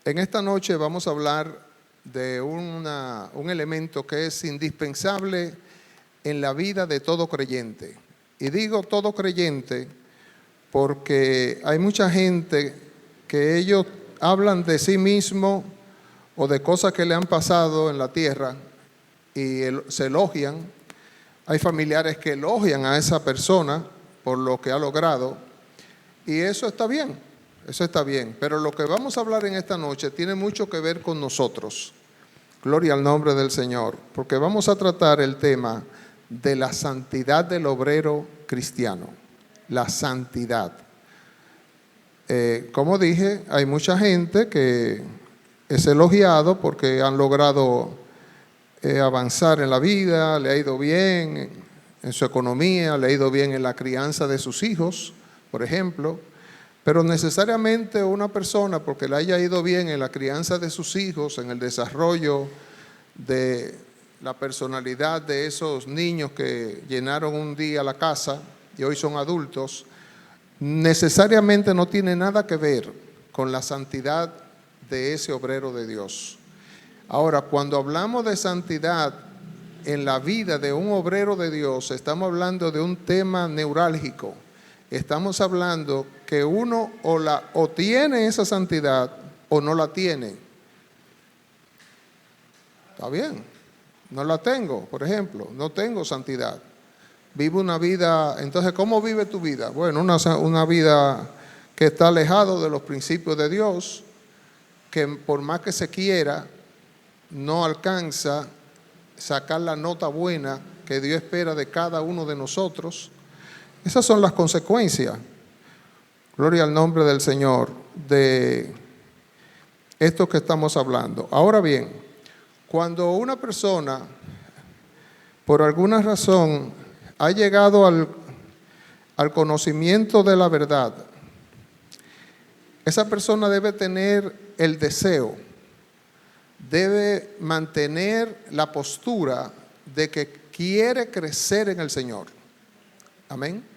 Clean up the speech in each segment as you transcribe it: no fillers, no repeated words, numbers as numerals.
En esta noche vamos a hablar de un elemento que es indispensable en la vida de todo creyente. Y digo todo creyente porque hay mucha gente que ellos hablan de sí mismo o de cosas que le han pasado en la tierra y se elogian. Hay familiares que elogian a esa persona por lo que ha logrado y eso está bien. Eso está bien, pero lo que vamos a hablar en esta noche tiene mucho que ver con nosotros. Gloria al nombre del Señor, porque vamos a tratar el tema de la santidad del obrero cristiano. La santidad. Como dije, hay mucha gente que es elogiado porque han logrado avanzar en la vida, le ha ido bien en su economía, le ha ido bien en la crianza de sus hijos, por ejemplo. Pero necesariamente una persona, porque le haya ido bien en la crianza de sus hijos, en el desarrollo de la personalidad de esos niños que llenaron un día la casa y hoy son adultos, necesariamente no tiene nada que ver con la santidad de ese obrero de Dios. Ahora, cuando hablamos de santidad en la vida de un obrero de Dios, estamos hablando de un tema neurálgico. Estamos hablando que uno o tiene esa santidad o no la tiene. Está bien, no la tengo, por ejemplo, no tengo santidad. Vivo una vida, entonces, ¿cómo vive tu vida? Bueno, una vida que está alejado de los principios de Dios, que por más que se quiera, no alcanza sacar la nota buena que Dios espera de cada uno de nosotros. Esas son las consecuencias, gloria al nombre del Señor, de esto que estamos hablando. Ahora bien, cuando una persona, por alguna razón, ha llegado al conocimiento de la verdad, esa persona debe tener el deseo, debe mantener la postura de que quiere crecer en el Señor. Amén.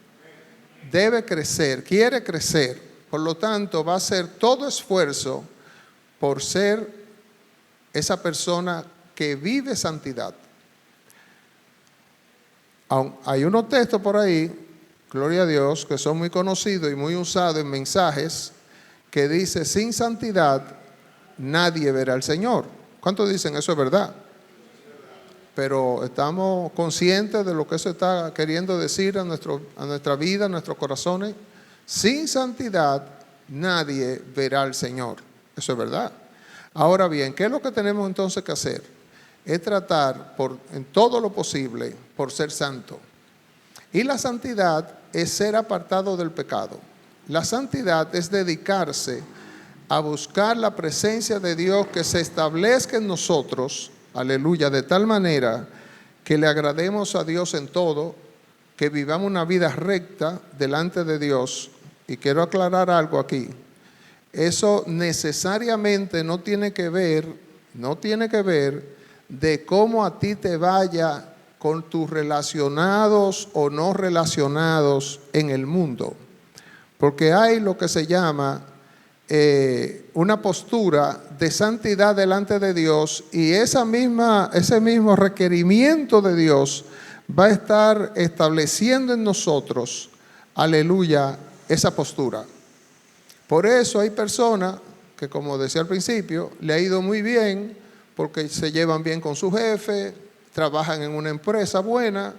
Debe crecer, quiere crecer, por lo tanto va a hacer todo esfuerzo por ser esa persona que vive santidad. Hay unos textos por ahí, gloria a Dios, que son muy conocidos y muy usados en mensajes, que dice, sin santidad nadie verá al Señor. ¿Cuántos dicen eso es verdad? Pero estamos conscientes de lo que eso está queriendo decir a nuestra vida, a nuestros corazones. Sin santidad nadie verá al Señor. Eso es verdad. Ahora bien, ¿qué es lo que tenemos entonces que hacer? Es tratar en todo lo posible por ser santo. Y la santidad es ser apartado del pecado. La santidad es dedicarse a buscar la presencia de Dios que se establezca en nosotros. Aleluya, de tal manera que le agrademos a Dios en todo, que vivamos una vida recta delante de Dios. Y quiero aclarar algo aquí. Eso necesariamente no tiene que ver de cómo a ti te vaya con tus relacionados o no relacionados en el mundo. Porque hay lo que se llama una postura de santidad delante de Dios, y ese mismo requerimiento de Dios va a estar estableciendo en nosotros, aleluya, esa postura. Por eso hay personas que, como decía al principio, le ha ido muy bien porque se llevan bien con su jefe, trabajan en una empresa buena,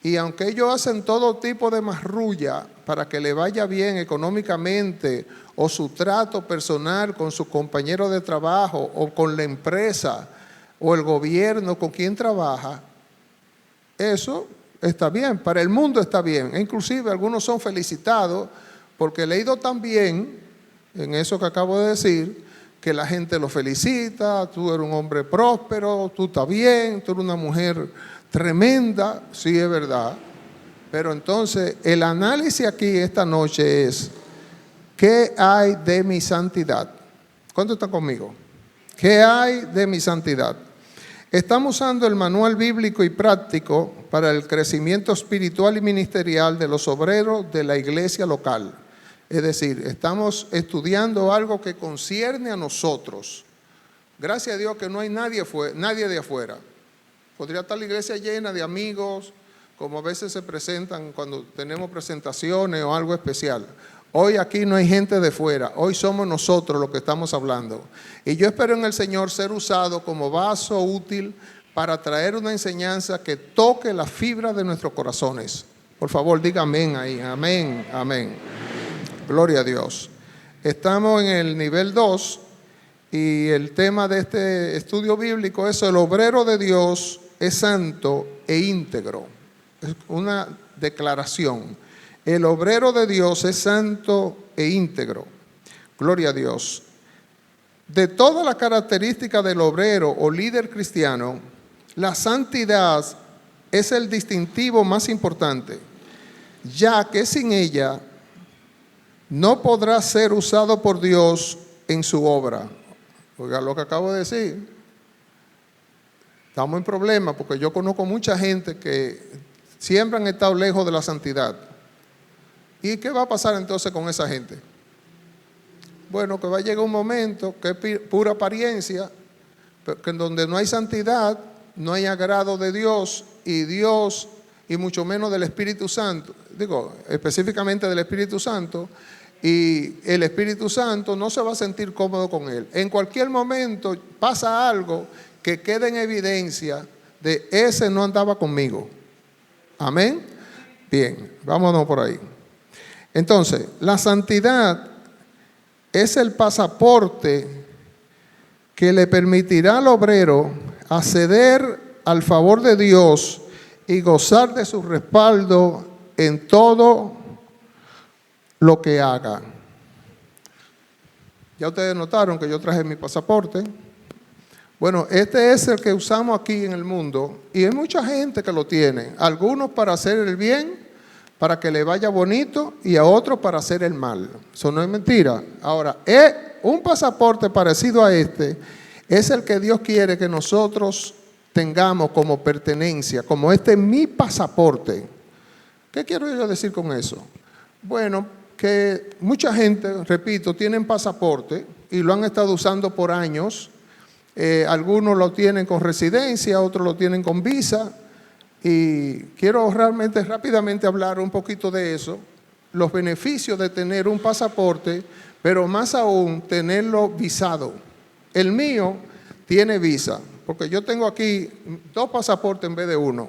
y aunque ellos hacen todo tipo de marrulla para que le vaya bien económicamente, o su trato personal con sus compañeros de trabajo, o con la empresa, o el gobierno con quien trabaja, eso está bien, para el mundo está bien. E inclusive algunos son felicitados porque le ha ido tan bien en eso que acabo de decir, que la gente lo felicita. Tú eres un hombre próspero, tú estás bien, tú eres una mujer tremenda. Sí, es verdad. Pero entonces el análisis aquí esta noche es: ¿qué hay de mi santidad? ¿Cuántos están conmigo? ¿Qué hay de mi santidad? Estamos usando el manual bíblico y práctico para el crecimiento espiritual y ministerial de los obreros de la iglesia local. Es decir, estamos estudiando algo que concierne a nosotros. Gracias a Dios que no hay nadie de afuera. Podría estar la iglesia llena de amigos, como a veces se presentan cuando tenemos presentaciones o algo especial. Hoy aquí no hay gente de fuera, hoy somos nosotros los que estamos hablando. Y yo espero en el Señor ser usado como vaso útil para traer una enseñanza que toque la fibra de nuestros corazones. Por favor, diga amén ahí, amén, amén. Gloria a Dios. Estamos en el nivel 2 y el tema de este estudio bíblico es: el obrero de Dios es santo e íntegro. Es una declaración. El obrero de Dios es santo e íntegro. Gloria a Dios. De todas las características del obrero o líder cristiano, la santidad es el distintivo más importante, ya que sin ella no podrá ser usado por Dios en su obra. Oiga lo que acabo de decir. Estamos en problemas porque yo conozco mucha gente que siempre han estado lejos de la santidad. ¿Y qué va a pasar entonces con esa gente? Bueno, que va a llegar un momento que es pura apariencia, que en donde no hay santidad, no hay agrado de Dios, y mucho menos del Espíritu Santo, digo, específicamente del Espíritu Santo, y el Espíritu Santo no se va a sentir cómodo con él. En cualquier momento pasa algo que quede en evidencia de: ese no andaba conmigo. Amén. Bien, vámonos por ahí. Entonces, la santidad es el pasaporte que le permitirá al obrero acceder al favor de Dios y gozar de su respaldo en todo lo que haga. Ya ustedes notaron que yo traje mi pasaporte. Bueno, este es el que usamos aquí en el mundo y hay mucha gente que lo tiene. Algunos para hacer el bien, para que le vaya bonito, y a otros para hacer el mal. Eso no es mentira. Ahora, un pasaporte parecido a este es el que Dios quiere que nosotros tengamos como pertenencia, como este es mi pasaporte. ¿Qué quiero yo decir con eso? Bueno, que mucha gente, repito, tienen pasaporte y lo han estado usando por años. Algunos lo tienen con residencia, otros lo tienen con visa. Y quiero realmente rápidamente hablar un poquito de eso, los beneficios de tener un pasaporte, pero más aún tenerlo visado. El mío tiene visa, porque yo tengo aquí 2 pasaportes en vez de 1.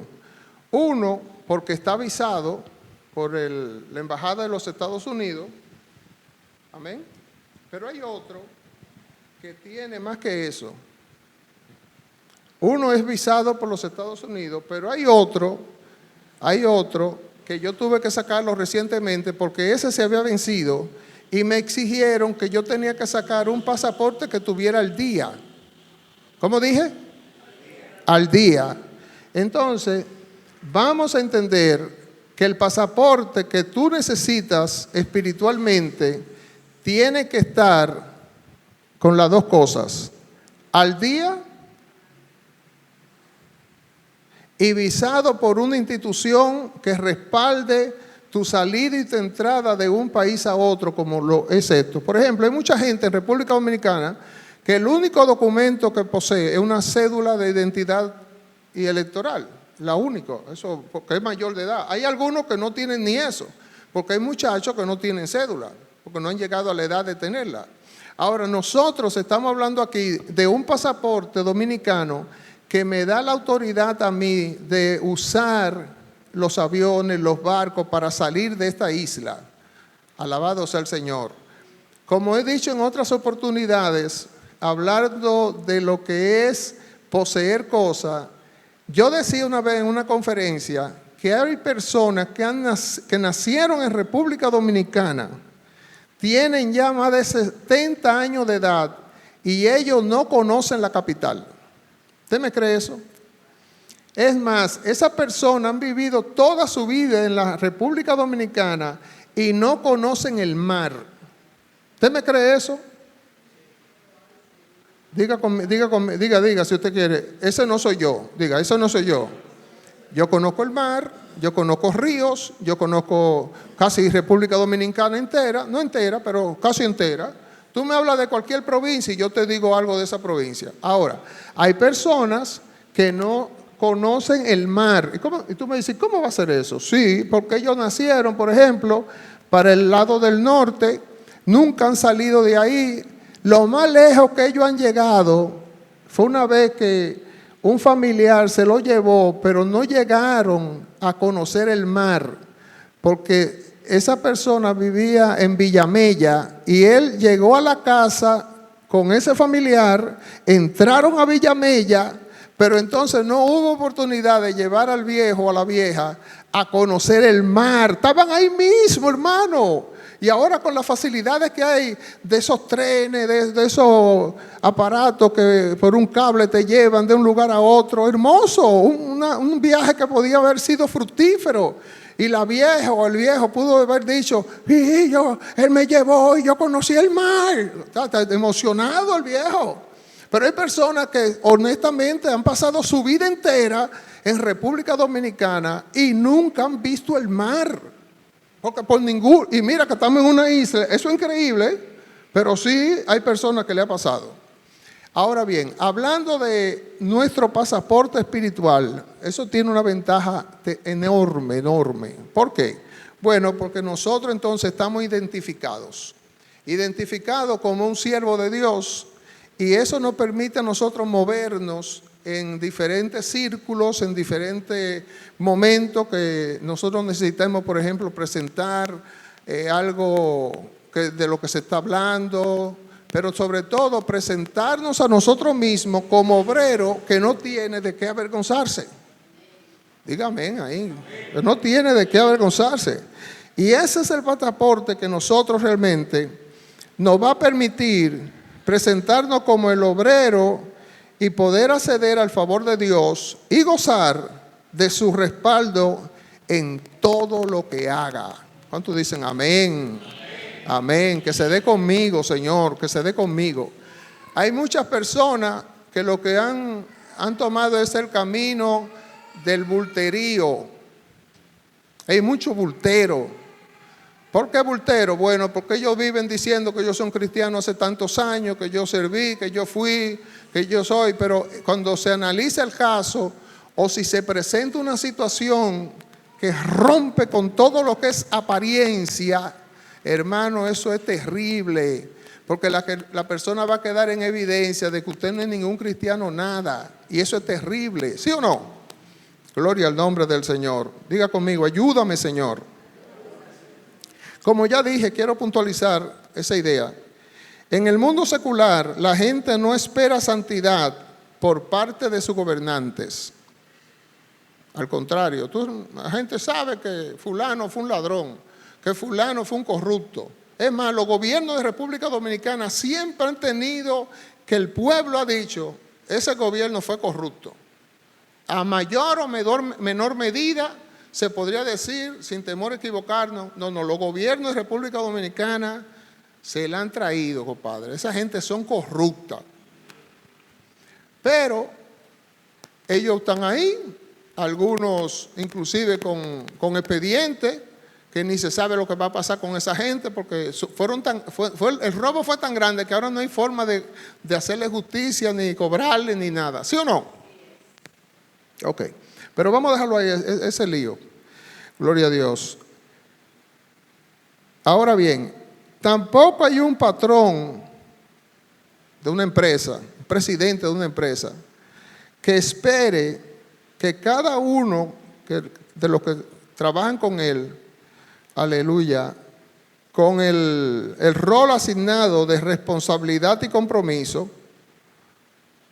Uno porque está visado por la Embajada de los Estados Unidos, amén, pero hay otro que tiene más que eso. Uno es visado por los Estados Unidos, pero hay otro que yo tuve que sacarlo recientemente porque ese se había vencido y me exigieron que yo tenía que sacar un pasaporte que tuviera al día. ¿Cómo dije? Al día. Entonces, vamos a entender que el pasaporte que tú necesitas espiritualmente tiene que estar con las 2 cosas: al día y visado por una institución que respalde tu salida y tu entrada de un país a otro, como lo es esto. Por ejemplo, hay mucha gente en República Dominicana que el único documento que posee es una cédula de identidad y electoral. La única, eso porque es mayor de edad. Hay algunos que no tienen ni eso, porque hay muchachos que no tienen cédula, porque no han llegado a la edad de tenerla. Ahora, nosotros estamos hablando aquí de un pasaporte dominicano que me da la autoridad a mí de usar los aviones, los barcos para salir de esta isla. Alabado sea el Señor. Como he dicho en otras oportunidades, hablando de lo que es poseer cosas, yo decía una vez en una conferencia que hay personas que nacieron en República Dominicana, tienen ya más de 70 años de edad y ellos no conocen la capital. ¿Usted me cree eso? Es más, esas personas han vivido toda su vida en la República Dominicana y no conocen el mar. ¿Usted me cree eso? Diga si usted quiere. Ese no soy yo. Diga, eso no soy yo. Yo conozco el mar, yo conozco ríos, yo conozco casi República Dominicana entera, no entera, pero casi entera. Tú me hablas de cualquier provincia y yo te digo algo de esa provincia. Ahora, hay personas que no conocen el mar. Y tú me dices, ¿cómo va a ser eso? Sí, porque ellos nacieron, por ejemplo, para el lado del norte, nunca han salido de ahí. Lo más lejos que ellos han llegado fue una vez que un familiar se lo llevó, pero no llegaron a conocer el mar, porque esa persona vivía en Villamella y él llegó a la casa con ese familiar, entraron a Villamella, pero entonces no hubo oportunidad de llevar al viejo o a la vieja a conocer el mar. Estaban ahí mismo, hermano. Y ahora con las facilidades que hay de esos trenes, de esos aparatos que por un cable te llevan de un lugar a otro, hermoso, un viaje que podía haber sido fructífero. Y la vieja o el viejo pudo haber dicho, él me llevó y yo conocí el mar. Está emocionado el viejo. Pero hay personas que honestamente han pasado su vida entera en República Dominicana y nunca han visto el mar. Porque y mira que estamos en una isla, eso es increíble, pero sí hay personas que le ha pasado. Ahora bien, hablando de nuestro pasaporte espiritual, eso tiene una ventaja enorme, enorme. ¿Por qué? Bueno, porque nosotros entonces estamos identificados como un siervo de Dios, y eso nos permite a nosotros movernos en diferentes círculos, en diferentes momentos que nosotros necesitamos, por ejemplo, presentar algo de lo que se está hablando, pero sobre todo presentarnos a nosotros mismos como obrero que no tiene de qué avergonzarse. Dígame ahí, no tiene de qué avergonzarse. Y ese es el pasaporte que nosotros realmente nos va a permitir presentarnos como el obrero y poder acceder al favor de Dios y gozar de su respaldo en todo lo que haga. ¿Cuántos dicen amén? Amén. Que se dé conmigo, Señor, que se dé conmigo. Hay muchas personas que lo que han tomado es el camino del bulterío. Hay mucho bultero. ¿Por qué bultero? Bueno, porque ellos viven diciendo que yo soy un cristiano hace tantos años, que yo serví, que yo fui, que yo soy, pero cuando se analiza el caso o si se presenta una situación que rompe con todo lo que es apariencia, hermano, eso es terrible, porque la persona va a quedar en evidencia de que usted no es ningún cristiano nada, y eso es terrible, ¿sí o no? Gloria al nombre del Señor. Diga conmigo, ayúdame, Señor. Como ya dije, quiero puntualizar esa idea. En el mundo secular, la gente no espera santidad por parte de sus gobernantes. Al contrario, la gente sabe que fulano fue un ladrón, que fulano fue un corrupto. Es más, los gobiernos de República Dominicana siempre han tenido que el pueblo ha dicho, ese gobierno fue corrupto. A mayor o menor medida, se podría decir, sin temor a equivocarnos, no, los gobiernos de República Dominicana se la han traído, compadre. Esa gente son corruptas. Pero ellos están ahí, algunos inclusive con expedientes, que ni se sabe lo que va a pasar con esa gente, porque el robo fue tan grande que ahora no hay forma de hacerle justicia, ni cobrarle, ni nada. ¿Sí o no? Ok. Pero vamos a dejarlo ahí, ese lío. Gloria a Dios. Ahora bien, tampoco hay un patrón de una empresa, un presidente de una empresa, que espere que cada uno de los que trabajan con él, aleluya, con el rol asignado de responsabilidad y compromiso.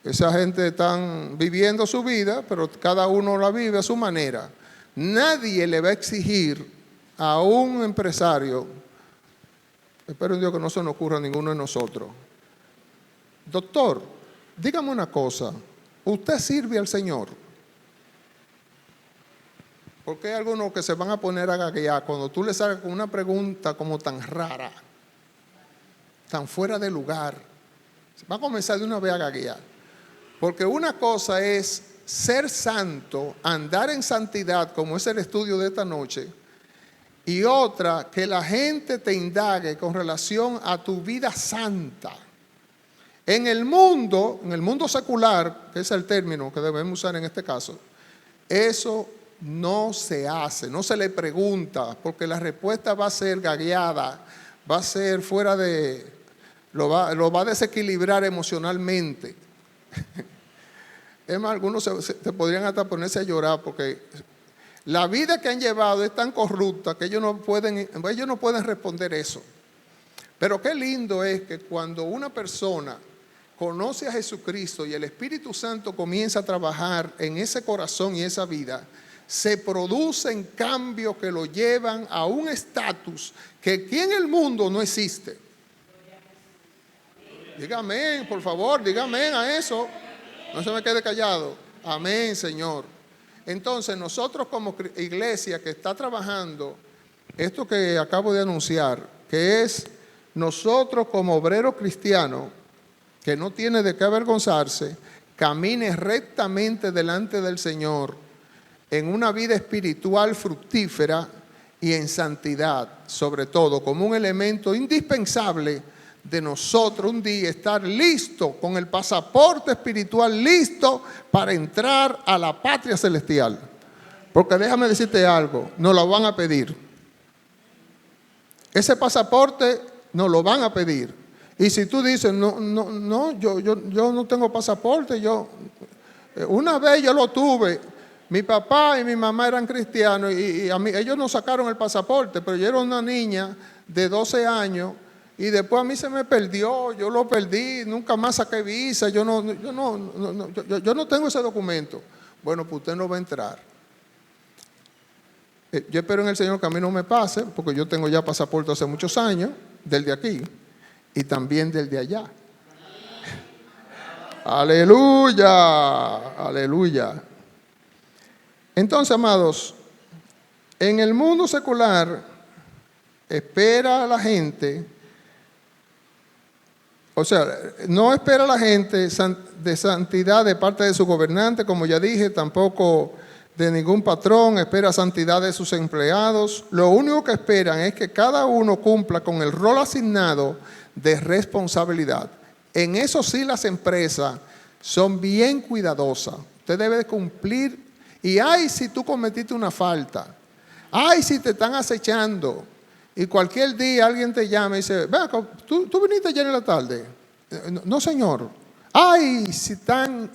Esa gente está viviendo su vida, pero cada uno la vive a su manera. Nadie le va a exigir a un empresario, espero en Dios que no se nos ocurra a ninguno de nosotros, doctor, dígame una cosa, ¿usted sirve al Señor? Porque hay algunos que se van a poner a gaguear cuando tú le salgas con una pregunta como tan rara, tan fuera de lugar. Va a comenzar de una vez a gaguear. Porque una cosa es ser santo, andar en santidad, como es el estudio de esta noche, y otra, que la gente te indague con relación a tu vida santa. En el mundo secular, que es el término que debemos usar en este caso, eso no se hace, no se le pregunta, porque la respuesta va a ser gagueada, va a ser fuera de, lo va a desequilibrar emocionalmente. Es más, algunos se podrían hasta ponerse a llorar porque la vida que han llevado es tan corrupta que ellos no pueden responder eso. Pero qué lindo es que cuando una persona conoce a Jesucristo y el Espíritu Santo comienza a trabajar en ese corazón y esa vida, se producen cambios que lo llevan a un estatus que aquí en el mundo no existe. Dígame, por favor, dígame a eso. No se me quede callado. Amén, Señor. Entonces, nosotros como iglesia que está trabajando esto que acabo de anunciar, que es nosotros como obrero cristiano, que no tiene de qué avergonzarse, camine rectamente delante del Señor en una vida espiritual fructífera y en santidad, sobre todo, como un elemento indispensable de nosotros un día estar listo, con el pasaporte espiritual listo para entrar a la patria celestial. Porque déjame decirte algo, nos lo van a pedir. Ese pasaporte nos lo van a pedir. Y si tú dices, yo no tengo pasaporte, una vez yo lo tuve, mi papá y mi mamá eran cristianos y a mí, ellos nos sacaron el pasaporte, pero yo era una niña de 12 años y después a mí se me perdió, yo lo perdí, nunca más saqué visa, yo no tengo ese documento. Bueno, pues usted no va a entrar. Yo espero en el Señor que a mí no me pase, porque yo tengo ya pasaporte hace muchos años, del de aquí y también del de allá. Aleluya, aleluya. Entonces, amados, en el mundo secular espera a la gente, o sea, no espera a la gente de santidad de parte de su gobernante, como ya dije, tampoco de ningún patrón, espera santidad de sus empleados. Lo único que esperan es que cada uno cumpla con el rol asignado de responsabilidad. En eso sí las empresas son bien cuidadosas. Usted debe de cumplir. Y ay, si tú cometiste una falta. Ay, si te están acechando. Y cualquier día alguien te llama y dice, ven acá, ¿tú viniste ayer en la tarde? No, señor. Ay, si están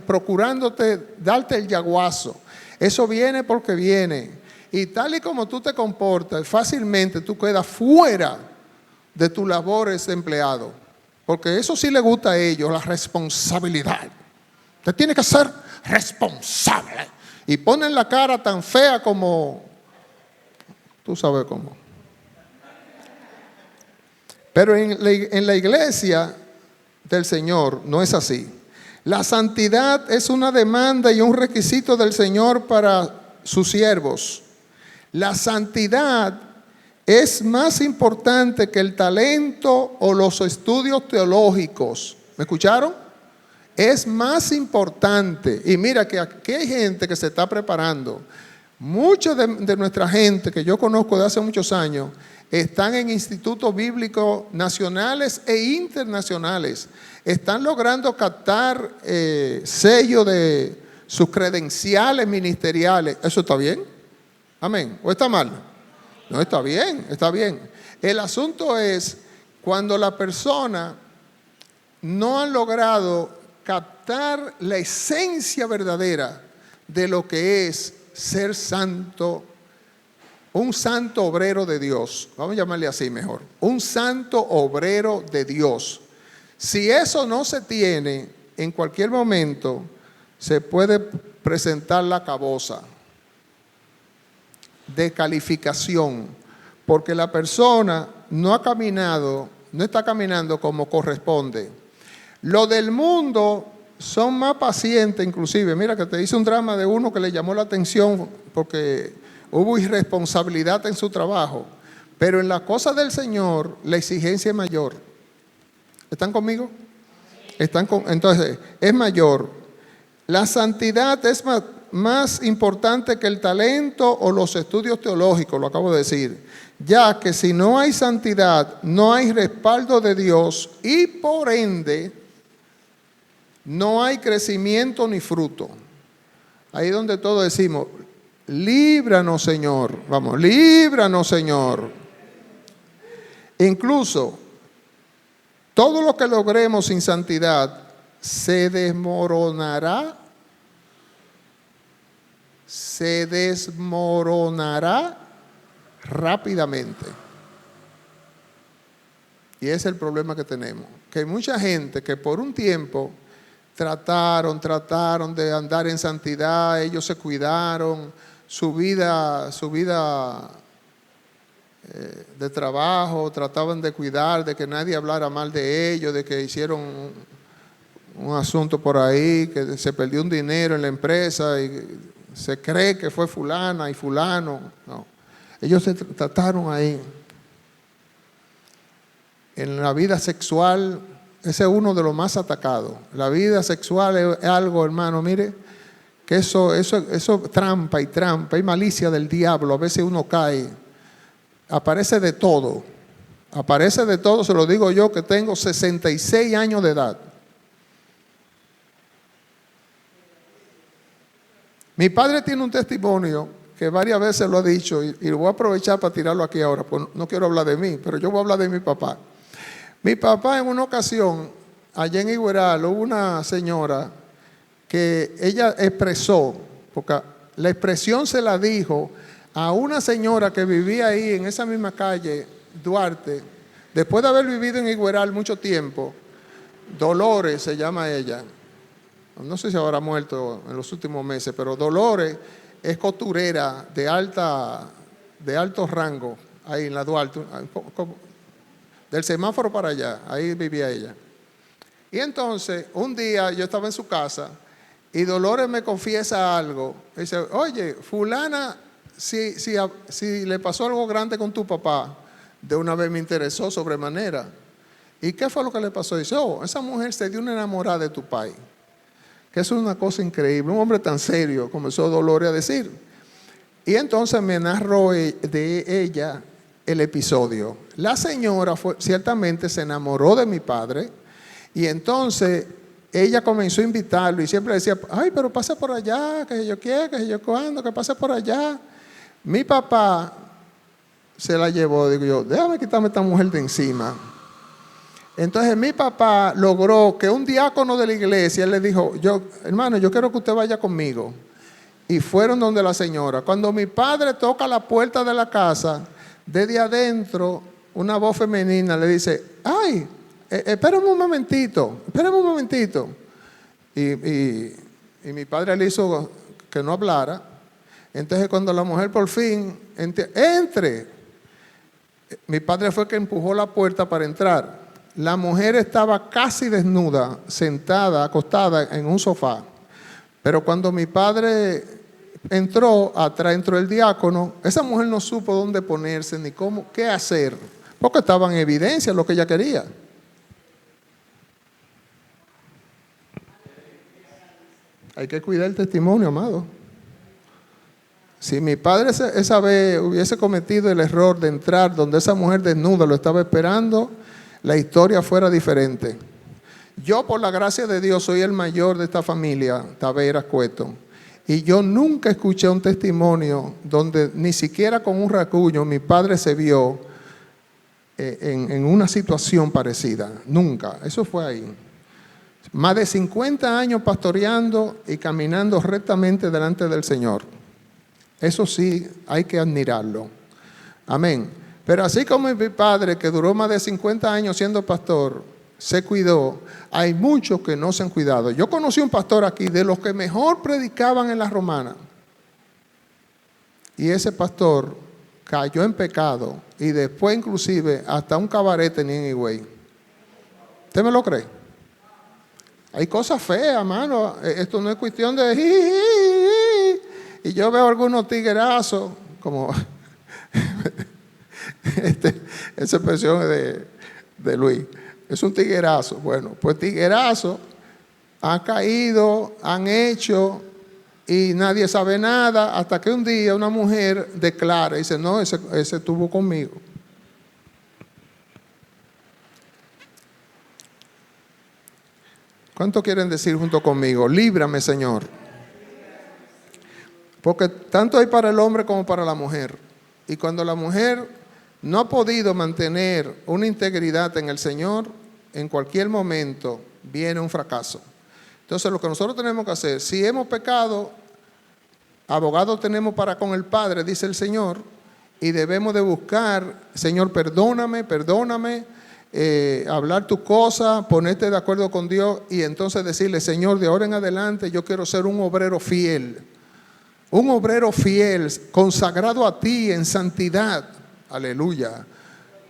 procurándote, darte el yaguazo. Eso viene porque viene. Y tal y como tú te comportas, fácilmente tú quedas fuera de tus labores de empleado. Porque eso sí le gusta a ellos, la responsabilidad. Usted tiene que ser responsable. Y ponen la cara tan fea como, tú sabes cómo. Pero en la iglesia del Señor no es así. La santidad es una demanda y un requisito del Señor para sus siervos. La santidad es más importante que el talento o los estudios teológicos. ¿Me escucharon? Es más importante. Y mira que aquí hay gente que se está preparando. Mucha de nuestra gente que yo conozco de hace muchos años están en institutos bíblicos nacionales e internacionales. Están logrando captar sello de sus credenciales ministeriales. ¿Eso está bien? Amén. ¿O está mal? No, está bien, está bien. El asunto es cuando la persona no ha logrado captar la esencia verdadera de lo que es ser santo, un santo obrero de Dios. Vamos a llamarle así mejor. Un santo obrero de Dios. Si eso no se tiene, en cualquier momento se puede presentar la caboza de calificación, porque la persona no está caminando como corresponde. Lo del mundo son más pacientes inclusive. Mira que te hice un drama de uno que le llamó la atención porque hubo irresponsabilidad en su trabajo. Pero en las cosas del Señor la exigencia es mayor. ¿Están conmigo? Entonces, es mayor. La santidad es más importante que el talento o los estudios teológicos, lo acabo de decir, ya que si no hay santidad, no hay respaldo de Dios y por ende no hay crecimiento ni fruto. Ahí es donde todos decimos, líbranos Señor, vamos, líbranos Señor. Incluso todo lo que logremos sin santidad se desmoronará rápidamente. Y ese es el problema que tenemos, que hay mucha gente que por un tiempo trataron de andar en santidad, ellos se cuidaron, su vida de trabajo, trataban de cuidar, de que nadie hablara mal de ellos, de que hicieron un asunto por ahí, que se perdió un dinero en la empresa y se cree que fue fulana y fulano. No, ellos se trataron ahí. En la vida sexual, ese es uno de los más atacados. La vida sexual es algo, hermano, mire, que eso trampa y trampa, y malicia del diablo. A veces uno cae, aparece de todo, se lo digo yo que tengo 66 años de edad. Mi padre tiene un testimonio que varias veces lo ha dicho y lo voy a aprovechar para tirarlo aquí ahora, pues no quiero hablar de mí, pero yo voy a hablar de mi papá. Mi papá en una ocasión, allá en Igueral, hubo una señora que ella expresó, porque la expresión se la dijo a una señora que vivía ahí en esa misma calle, Duarte, después de haber vivido en Igueral mucho tiempo. Dolores se llama ella, no sé si habrá muerto en los últimos meses, pero Dolores es costurera de alto rango, ahí en la Duarte, del semáforo para allá, ahí vivía ella. Y entonces, un día yo estaba en su casa y Dolores me confiesa algo. Dice, oye, fulana, si le pasó algo grande con tu papá, de una vez me interesó sobremanera. ¿Y qué fue lo que le pasó? Dice, esa mujer se dio una enamorada de tu pai. Que eso es una cosa increíble. Un hombre tan serio, comenzó Dolores a decir. Y entonces me narró de ella el episodio. La señora ciertamente se enamoró de mi padre y entonces ella comenzó a invitarlo y siempre decía, ay, pero pasa por allá, que yo quiero, que yo cuando, que pase por allá. Mi papá se la llevó, digo yo, déjame quitarme esta mujer de encima. Entonces mi papá logró que un diácono de la iglesia le dijo, hermano, yo quiero que usted vaya conmigo. Y fueron donde la señora. Cuando mi padre toca la puerta de la casa, desde adentro, una voz femenina le dice, ay, espérame un momentito. Y mi padre le hizo que no hablara. Entonces cuando la mujer por fin, entre, mi padre fue que empujó la puerta para entrar. La mujer estaba casi desnuda, sentada, acostada en un sofá. Pero cuando mi padre entró el diácono, esa mujer no supo dónde ponerse ni qué hacer, porque estaba en evidencia lo que ella quería. Hay que cuidar el testimonio, amado. Si mi padre esa vez hubiese cometido el error de entrar donde esa mujer desnuda lo estaba esperando, la historia fuera diferente. Yo, por la gracia de Dios, soy el mayor de esta familia, Taveras Cueto. Y yo nunca escuché un testimonio donde ni siquiera con un rasguño mi padre se vio en una situación parecida. Nunca. Eso fue ahí. Más de 50 años pastoreando y caminando rectamente delante del Señor. Eso sí, hay que admirarlo. Amén. Pero así como mi padre, que duró más de 50 años siendo pastor, se cuidó, hay muchos que no se han cuidado. Yo conocí un pastor aquí de los que mejor predicaban en la Romana. Y ese pastor cayó en pecado y después inclusive hasta un cabaret tenía en Higüey. ¿Usted me lo cree? Hay cosas feas, mano. Esto no es cuestión de... Y yo veo algunos tiguerazos, como... esa expresión de Luis. Es un tiguerazo. Bueno, pues tiguerazo han caído, han hecho y nadie sabe nada, hasta que un día una mujer declara y dice, no, ese estuvo conmigo. ¿Cuánto quieren decir junto conmigo? Líbrame, Señor. Porque tanto hay para el hombre como para la mujer. Y cuando la mujer no ha podido mantener una integridad en el Señor, en cualquier momento viene un fracaso. Entonces lo que nosotros tenemos que hacer, si hemos pecado, abogado tenemos para con el Padre, dice el Señor, y debemos de buscar, Señor, perdóname, hablar tu cosa, ponerte de acuerdo con Dios y entonces decirle, Señor, de ahora en adelante yo quiero ser un obrero fiel, consagrado a ti en santidad. Aleluya.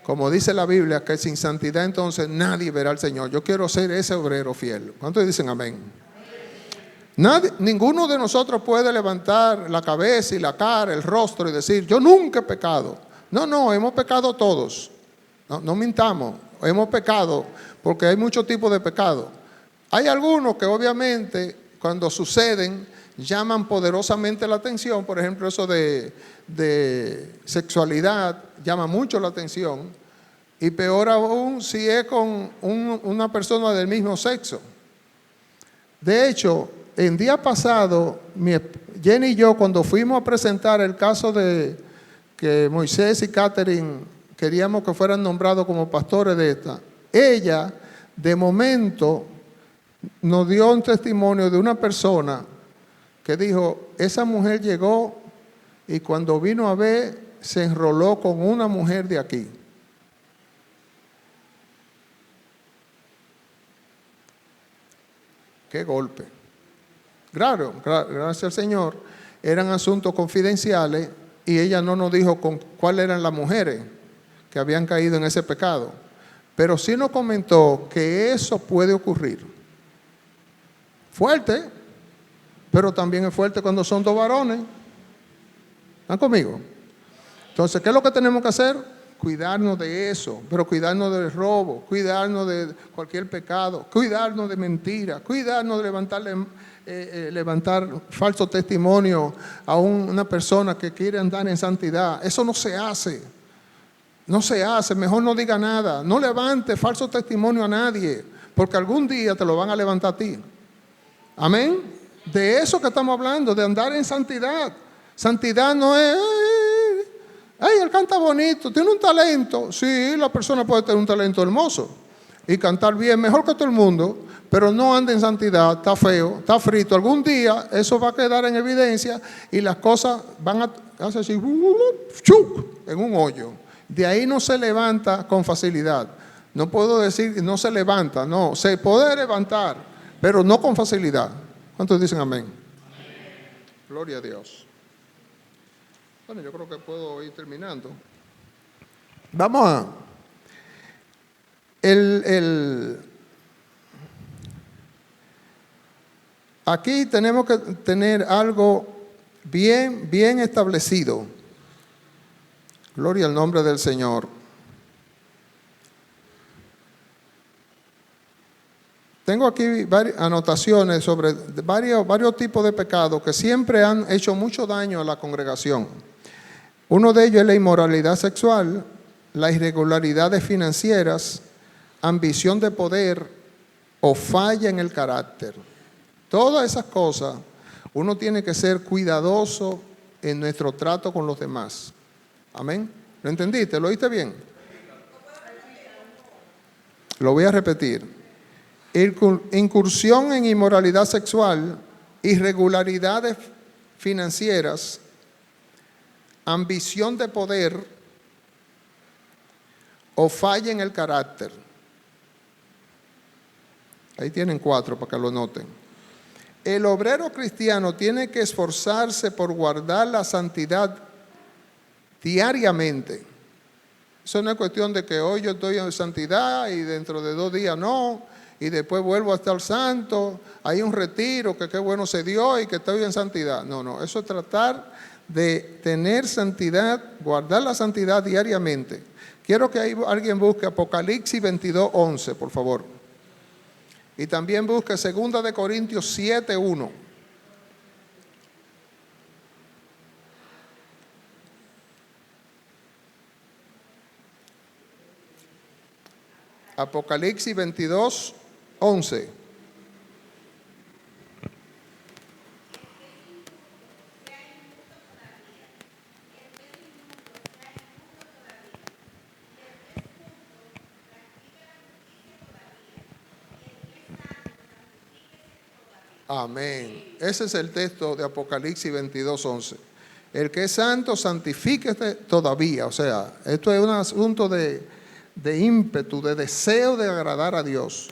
Como dice la Biblia, que sin santidad entonces nadie verá al Señor. Yo quiero ser ese obrero fiel. ¿Cuántos dicen amén? Ninguno de nosotros puede levantar la cabeza y la cara, el rostro y decir, yo nunca he pecado. No, hemos pecado todos. No mintamos, hemos pecado porque hay muchos tipos de pecado. Hay algunos que obviamente cuando suceden llaman poderosamente la atención. Por ejemplo, eso de sexualidad llama mucho la atención. Y peor aún si es con una persona del mismo sexo. De hecho, el día pasado, Jenny y yo, cuando fuimos a presentar el caso de que Moisés y Catherine queríamos que fueran nombrados como pastores de esta, ella de momento nos dio un testimonio de una persona que dijo, esa mujer llegó y cuando vino a ver se enroló con una mujer de aquí. ¡Qué golpe! Claro, gracias al Señor, eran asuntos confidenciales y ella no nos dijo con cuáles eran las mujeres que habían caído en ese pecado. Pero sí nos comentó que eso puede ocurrir. Fuerte, pero también es fuerte cuando son dos varones. ¿Están conmigo? Entonces, ¿qué es lo que tenemos que hacer? Cuidarnos de eso, pero cuidarnos del robo, cuidarnos de cualquier pecado, cuidarnos de mentiras, cuidarnos de levantar falso testimonio a una persona que quiere andar en santidad. Eso no se hace. No se hace, mejor no diga nada. No levante falso testimonio a nadie, porque algún día te lo van a levantar a ti. Amén. De eso que estamos hablando, de andar en santidad. Santidad no es, ay, él canta bonito, tiene un talento. Sí, la persona puede tener un talento hermoso y cantar bien, mejor que todo el mundo, pero no anda en santidad, está feo, está frito. Algún día eso va a quedar en evidencia y las cosas van a hacer así, en un hoyo. De ahí no se levanta con facilidad. No puedo decir no se levanta, no, se puede levantar, pero no con facilidad. ¿Cuántos dicen amén? Gloria a Dios. Bueno, yo creo que puedo ir terminando. Vamos a... Aquí tenemos que tener algo bien establecido. Gloria al nombre del Señor. Tengo aquí varias anotaciones sobre varios tipos de pecados que siempre han hecho mucho daño a la congregación. Uno de ellos es la inmoralidad sexual, las irregularidades financieras, ambición de poder o falla en el carácter. Todas esas cosas, uno tiene que ser cuidadoso en nuestro trato con los demás. Amén. ¿Lo entendiste? ¿Lo oíste bien? Lo voy a repetir. Incursión en inmoralidad sexual, irregularidades financieras, ambición de poder o falla en el carácter. Ahí tienen 4 para que lo noten. El obrero cristiano tiene que esforzarse por guardar la santidad diariamente. Eso no es cuestión de que hoy yo estoy en santidad y dentro de 2 días no, y después vuelvo a estar santo, hay un retiro que qué bueno se dio y que estoy en santidad. No, eso es tratar de tener santidad, guardar la santidad diariamente. Quiero que alguien busque Apocalipsis 22:11, por favor. Y también busque 2 de Corintios 7:1. Apocalipsis 22:11. Amén. Ese es el texto de Apocalipsis 22:11. El que es santo, santifíquese todavía. O sea, esto es un asunto de ímpetu, de deseo de agradar a Dios.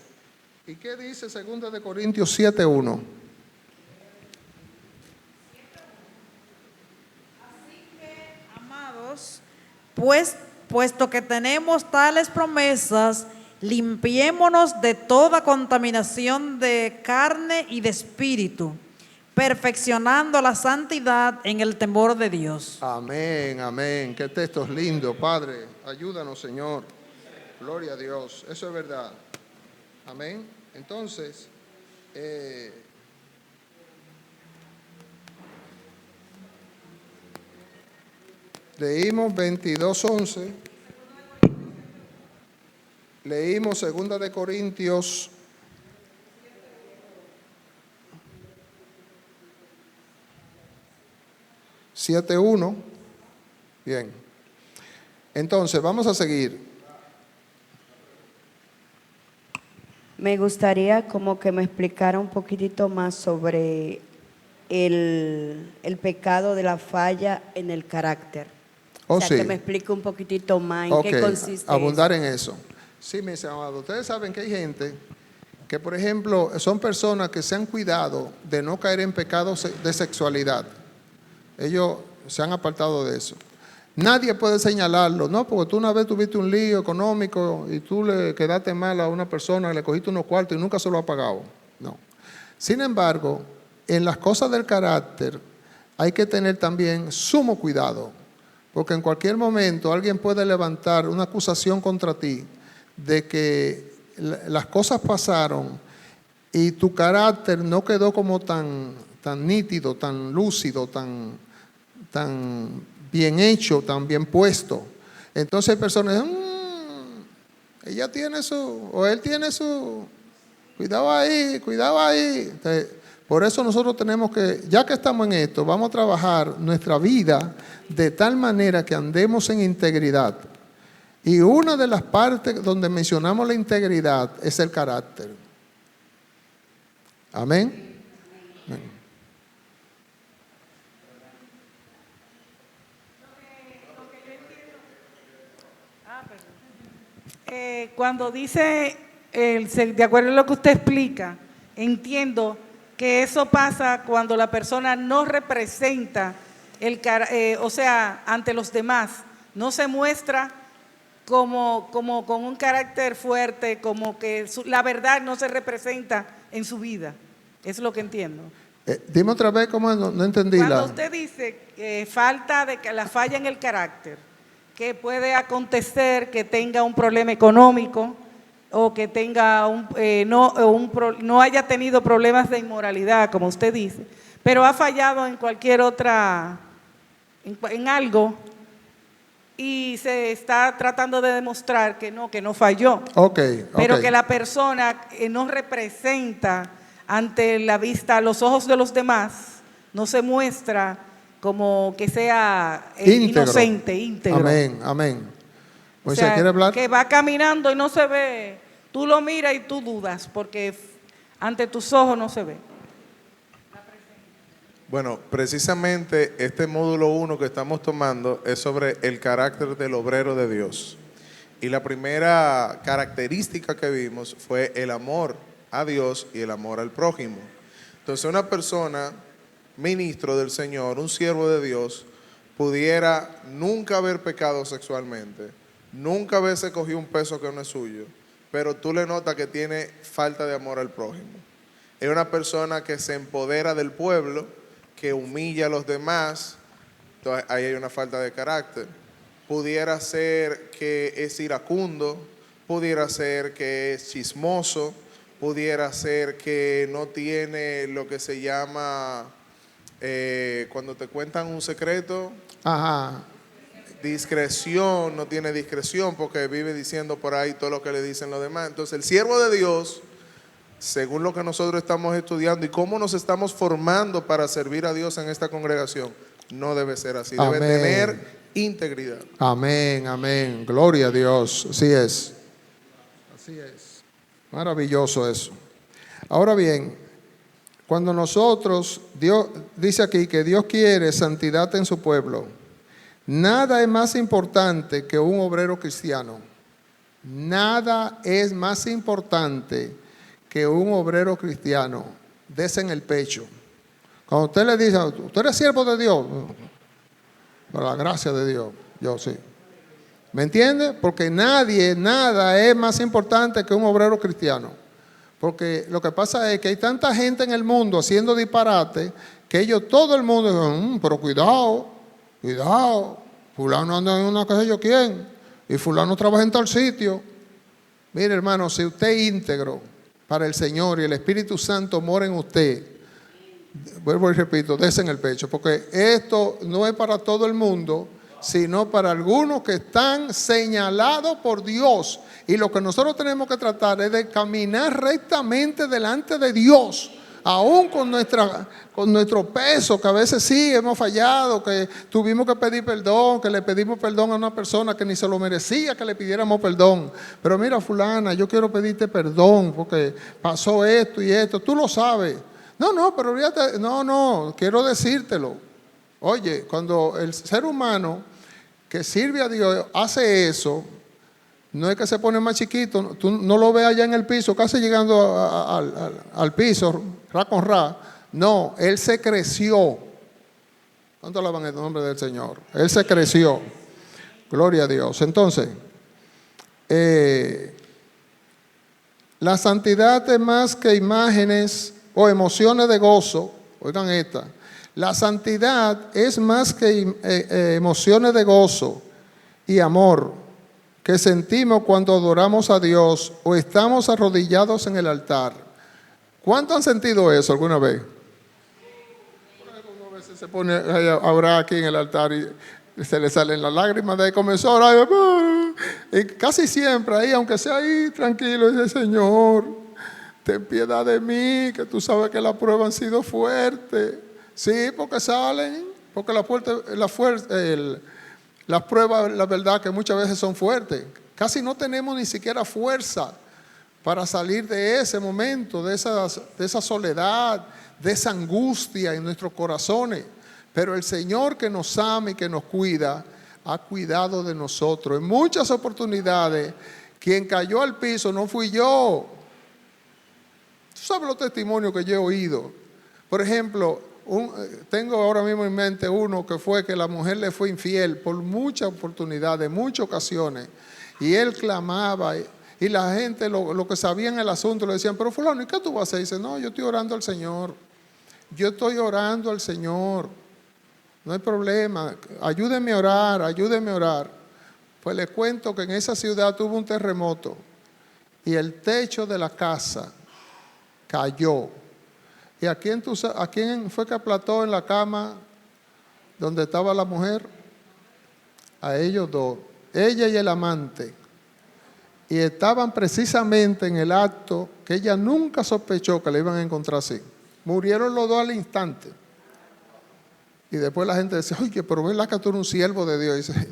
¿Y qué dice 2 de Corintios 7:1? Amados, puesto que tenemos tales promesas, limpiémonos de toda contaminación de carne y de espíritu, perfeccionando la santidad en el temor de Dios. Amén, amén. Qué textos lindos, Padre. Ayúdanos, Señor. Gloria a Dios. Eso es verdad. Amén. Entonces, leímos 22:11. Leímos 2 de Corintios 7:1. Bien. Entonces, vamos a seguir. Me gustaría como que me explicara un poquitito más sobre el pecado de la falla en el carácter. Oh, O sea, sí. que me explique un poquitito más en Ok, qué consiste abundar eso. en eso. Sí, mis amados, ustedes saben que hay gente que, por ejemplo, son personas que se han cuidado de no caer en pecados de sexualidad. Ellos se han apartado de eso. Nadie puede señalarlo, ¿no? Porque tú una vez tuviste un lío económico y tú le quedaste mal a una persona, le cogiste unos cuartos y nunca se lo ha pagado. No. Sin embargo, en las cosas del carácter hay que tener también sumo cuidado, porque en cualquier momento alguien puede levantar una acusación contra ti de que las cosas pasaron y tu carácter no quedó como tan nítido, tan lúcido, tan bien hecho, tan bien puesto. Entonces hay personas, ella tiene su, o él tiene su, cuidado ahí, cuidado ahí. Entonces, por eso nosotros tenemos que, ya que estamos en esto, vamos a trabajar nuestra vida de tal manera que andemos en integridad. Y una de las partes donde mencionamos la integridad es el carácter. Amén. Amén. Cuando dice, de acuerdo a lo que usted explica, entiendo que eso pasa cuando la persona no representa, o sea, ante los demás, no se muestra como con un carácter fuerte, como que la verdad no se representa en su vida. Es lo que entiendo. Dime otra vez cómo no entendí. Cuando usted dice que la falla en el carácter, que puede acontecer que tenga un problema económico o que tenga no haya tenido problemas de inmoralidad, como usted dice, pero ha fallado en cualquier otra, en algo, y se está tratando de demostrar que no falló. Pero que la persona no representa ante la vista, a los ojos de los demás, no se muestra como que sea inocente, íntegro. Amén, amén. O sea, ¿quiere hablar? que va caminando y no se ve, tú lo miras y tú dudas, porque ante tus ojos no se ve. Bueno, precisamente este módulo 1 que estamos tomando es sobre el carácter del obrero de Dios. Y la primera característica que vimos fue el amor a Dios y el amor al prójimo. Entonces, una persona, ministro del Señor, un siervo de Dios, pudiera nunca haber pecado sexualmente, nunca haberse cogido un peso que no es suyo, pero tú le notas que tiene falta de amor al prójimo. Es una persona que se empodera del pueblo, que humilla a los demás. Entonces ahí hay una falta de carácter. Pudiera ser que es iracundo, pudiera ser que es chismoso, pudiera ser que no tiene lo que se llama, cuando te cuentan un secreto, Ajá. discreción, no tiene discreción porque vive diciendo por ahí todo lo que le dicen los demás. Entonces el siervo de Dios, según lo que nosotros estamos estudiando y cómo nos estamos formando para servir a Dios en esta congregación, no debe ser así, debe Amén. tener integridad. Amén, amén. Gloria a Dios. Así es. Así es. Maravilloso eso. Ahora bien, cuando nosotros, Dios dice aquí que Dios quiere santidad en su pueblo, nada es más importante que un obrero cristiano. Nada es más importante que un obrero cristiano. Dese en el pecho. Cuando usted le dice, ¿usted eres siervo de Dios? Por la gracia de Dios, yo sí. ¿Me entiende? Porque nada es más importante que un obrero cristiano. Porque lo que pasa es que hay tanta gente en el mundo haciendo disparate que todo el mundo dice, pero cuidado, fulano anda en una qué sé yo quién, y fulano trabaja en tal sitio. Mire, hermano, si usted es íntegro para el Señor y el Espíritu Santo mora en usted, vuelvo y repito, dese en el pecho, porque esto no es para todo el mundo, sino para algunos que están señalados por Dios. Y lo que nosotros tenemos que tratar es de caminar rectamente delante de Dios, aún con nuestro peso, que a veces sí hemos fallado, que tuvimos que pedir perdón, que le pedimos perdón a una persona que ni se lo merecía que le pidiéramos perdón. Pero mira, fulana, yo quiero pedirte perdón porque pasó esto y esto, tú lo sabes. No, pero fíjate, no, quiero decírtelo. Oye, cuando el ser humano que sirve a Dios hace eso, no es que se pone más chiquito, tú no lo ves allá en el piso, casi llegando al piso, ra con ra. No, él se creció. ¿Cuánto alaban el nombre del Señor? Él se creció. Gloria a Dios. Entonces, la santidad es más que imágenes o emociones de gozo. Oigan esta. La santidad es más que emociones de gozo y amor que sentimos cuando adoramos a Dios o estamos arrodillados en el altar. ¿Cuánto han sentido eso alguna vez? Una vez se pone a orar aquí en el altar y se le salen las lágrimas de ahí, comenzó a orar y casi siempre ahí, aunque sea ahí tranquilo, dice: Señor, ten piedad de mí, que tú sabes que las pruebas han sido fuertes. Sí, porque salen, porque las pruebas, la verdad que muchas veces son fuertes. Casi no tenemos ni siquiera fuerza para salir de ese momento, de esa soledad, de esa angustia en nuestros corazones. Pero el Señor, que nos ama y que nos cuida, ha cuidado de nosotros. En muchas oportunidades, quien cayó al piso no fui yo. Tú sabes los testimonios que yo he oído. Por ejemplo, tengo ahora mismo en mente uno que fue que la mujer le fue infiel por muchas oportunidades, muchas ocasiones, y él clamaba y la gente, lo que sabían el asunto, le decían: pero fulano, ¿y qué tú vas a hacer? Y dice: no, yo estoy orando al Señor, no hay problema, ayúdenme a orar. Pues les cuento que en esa ciudad tuvo un terremoto y el techo de la casa cayó. ¿Y a quién fue que aplastó en la cama donde estaba la mujer? A ellos dos, ella y el amante. Y estaban precisamente en el acto que ella nunca sospechó que le iban a encontrar así. Murieron los dos al instante. Y después la gente decía: oye, pero ven que tú eres un siervo de Dios. Y dice: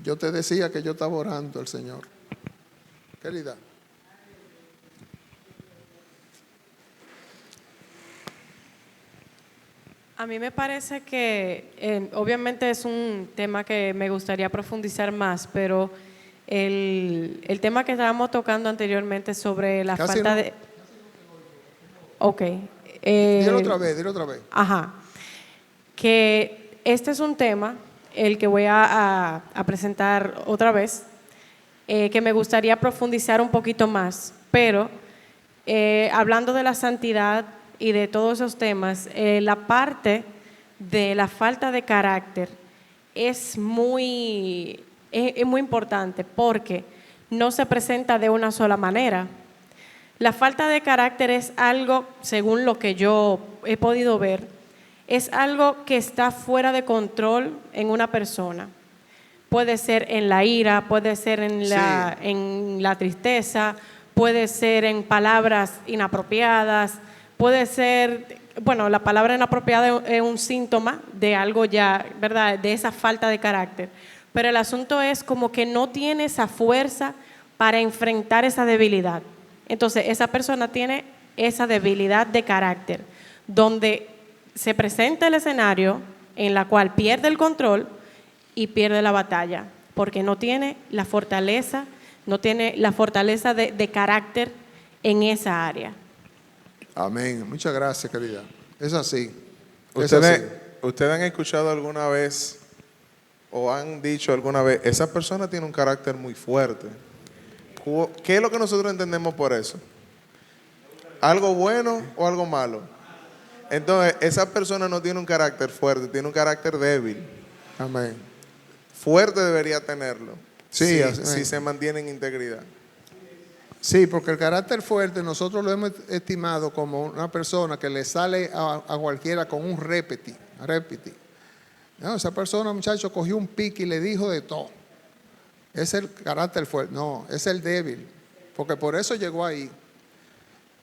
yo te decía que yo estaba orando al Señor. Querida. A mí me parece que obviamente es un tema que me gustaría profundizar más, pero el tema que estábamos tocando anteriormente sobre la Casi falta no. de... Ok. Dilo otra vez. Ajá. Que este es un tema, el que voy a presentar otra vez, que me gustaría profundizar un poquito más, pero hablando de la santidad y de todos esos temas, la parte de la falta de carácter es muy importante porque no se presenta de una sola manera. La falta de carácter es algo, según lo que yo he podido ver, es algo que está fuera de control en una persona. Puede ser en la ira, puede ser en la tristeza, puede ser en palabras inapropiadas, puede ser, bueno, la palabra inapropiada es un síntoma de algo ya, ¿verdad?, de esa falta de carácter. Pero el asunto es como que no tiene esa fuerza para enfrentar esa debilidad. Entonces, esa persona tiene esa debilidad de carácter, donde se presenta el escenario en la cual pierde el control y pierde la batalla, porque no tiene la fortaleza, de carácter en esa área. Amén. Muchas gracias, querida. Es así. Es así. ¿Ustedes han escuchado alguna vez o han dicho alguna vez, esa persona tiene un carácter muy fuerte? ¿Qué es lo que nosotros entendemos por eso? ¿Algo bueno o algo malo? Entonces, esa persona no tiene un carácter fuerte, tiene un carácter débil. Amén. Fuerte debería tenerlo, Sí, si se mantiene en integridad. Sí, porque el carácter fuerte nosotros lo hemos estimado como una persona que le sale a cualquiera con un repeti. No, esa persona, muchacho, cogió un pique y le dijo de todo. Es el carácter fuerte. No, es el débil, porque por eso llegó ahí.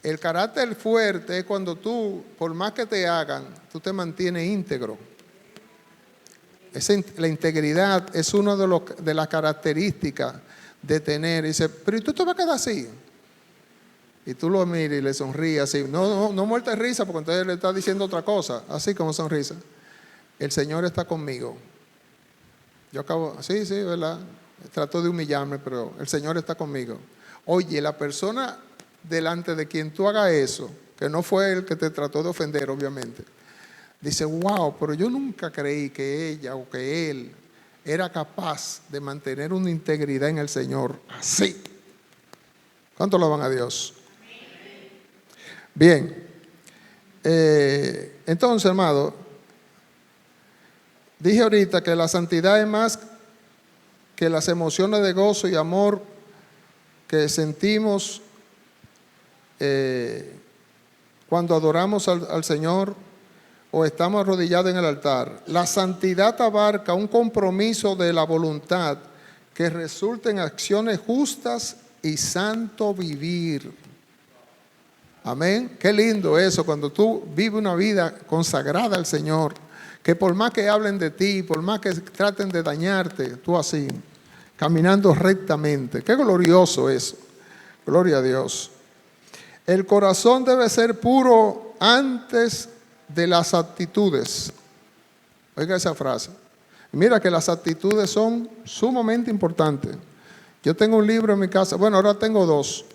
El carácter fuerte es cuando tú, por más que te hagan, tú te mantienes íntegro. La integridad es una de las características de tener. Y dice, pero ¿y tú te vas a quedar así? Y tú lo miras y le sonríes así. No muerte de risa, porque entonces le estás diciendo otra cosa, así como sonrisa. El Señor está conmigo. Yo acabo, sí, ¿verdad? Trato de humillarme, pero el Señor está conmigo. Oye, la persona delante de quien tú hagas eso, que no fue el que te trató de ofender, obviamente, dice, wow, pero yo nunca creí que ella o que él era capaz de mantener una integridad en el Señor así. ¿Cuánto lo van a Dios? Bien. Entonces, amado, dije ahorita que la santidad es más que las emociones de gozo y amor que sentimos cuando adoramos al Señor o estamos arrodillados en el altar. La santidad abarca un compromiso de la voluntad que resulta en acciones justas y santo vivir. Amén. Qué lindo eso, cuando tú vives una vida consagrada al Señor, que por más que hablen de ti, por más que traten de dañarte, tú así, caminando rectamente. Qué glorioso eso. Gloria a Dios. El corazón debe ser puro antes de las actitudes. Oiga esa frase. Mira que las actitudes son sumamente importantes. Yo tengo un libro en mi casa, bueno, ahora tengo dos.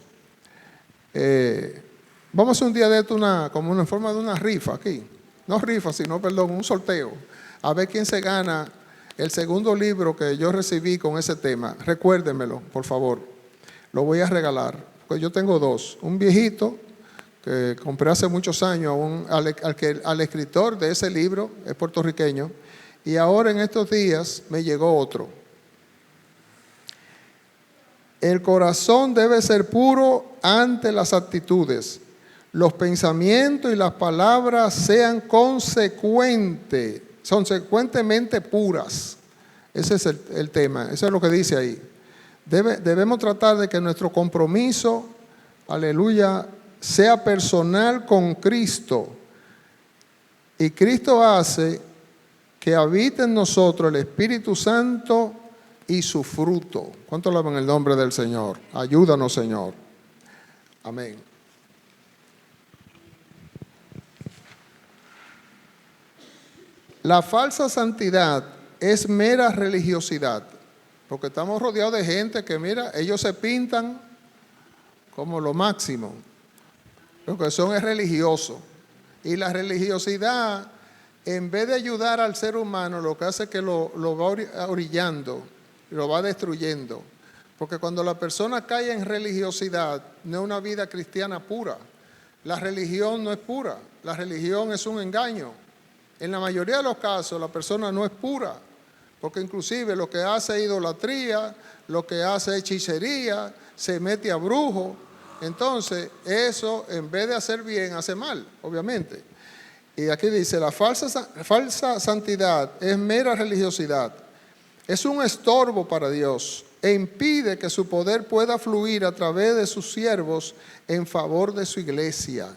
Vamos a hacer un día de esto como en forma de una rifa aquí. No rifa, sino, perdón, un sorteo. A ver quién se gana el segundo libro que yo recibí con ese tema. Recuérdenmelo, por favor. Lo voy a regalar. Pues yo tengo dos. Un viejito que compré hace muchos años al escritor de ese libro, es puertorriqueño, y ahora en estos días me llegó otro. El corazón debe ser puro ante las actitudes. Los pensamientos y las palabras sean consecuentemente puras. Ese es el tema, eso es lo que dice ahí. Debemos tratar de que nuestro compromiso, aleluya, sea personal con Cristo. Y Cristo hace que habite en nosotros el Espíritu Santo y su fruto. ¿Cuánto alaban el nombre del Señor? Ayúdanos, Señor. Amén. La falsa santidad es mera religiosidad, porque estamos rodeados de gente que, mira, ellos se pintan como lo máximo. Lo que son es religiosos. Y la religiosidad, en vez de ayudar al ser humano, lo que hace es que lo va orillando, lo va destruyendo. Porque cuando la persona cae en religiosidad, no es una vida cristiana pura. La religión no es pura, la religión es un engaño. En la mayoría de los casos la persona no es pura, porque inclusive lo que hace es idolatría, lo que hace es hechicería, se mete a brujo, Entonces, eso en vez de hacer bien, hace mal, obviamente. Y aquí dice, la falsa santidad es mera religiosidad. Es un estorbo para Dios e impide que su poder pueda fluir a través de sus siervos en favor de su iglesia.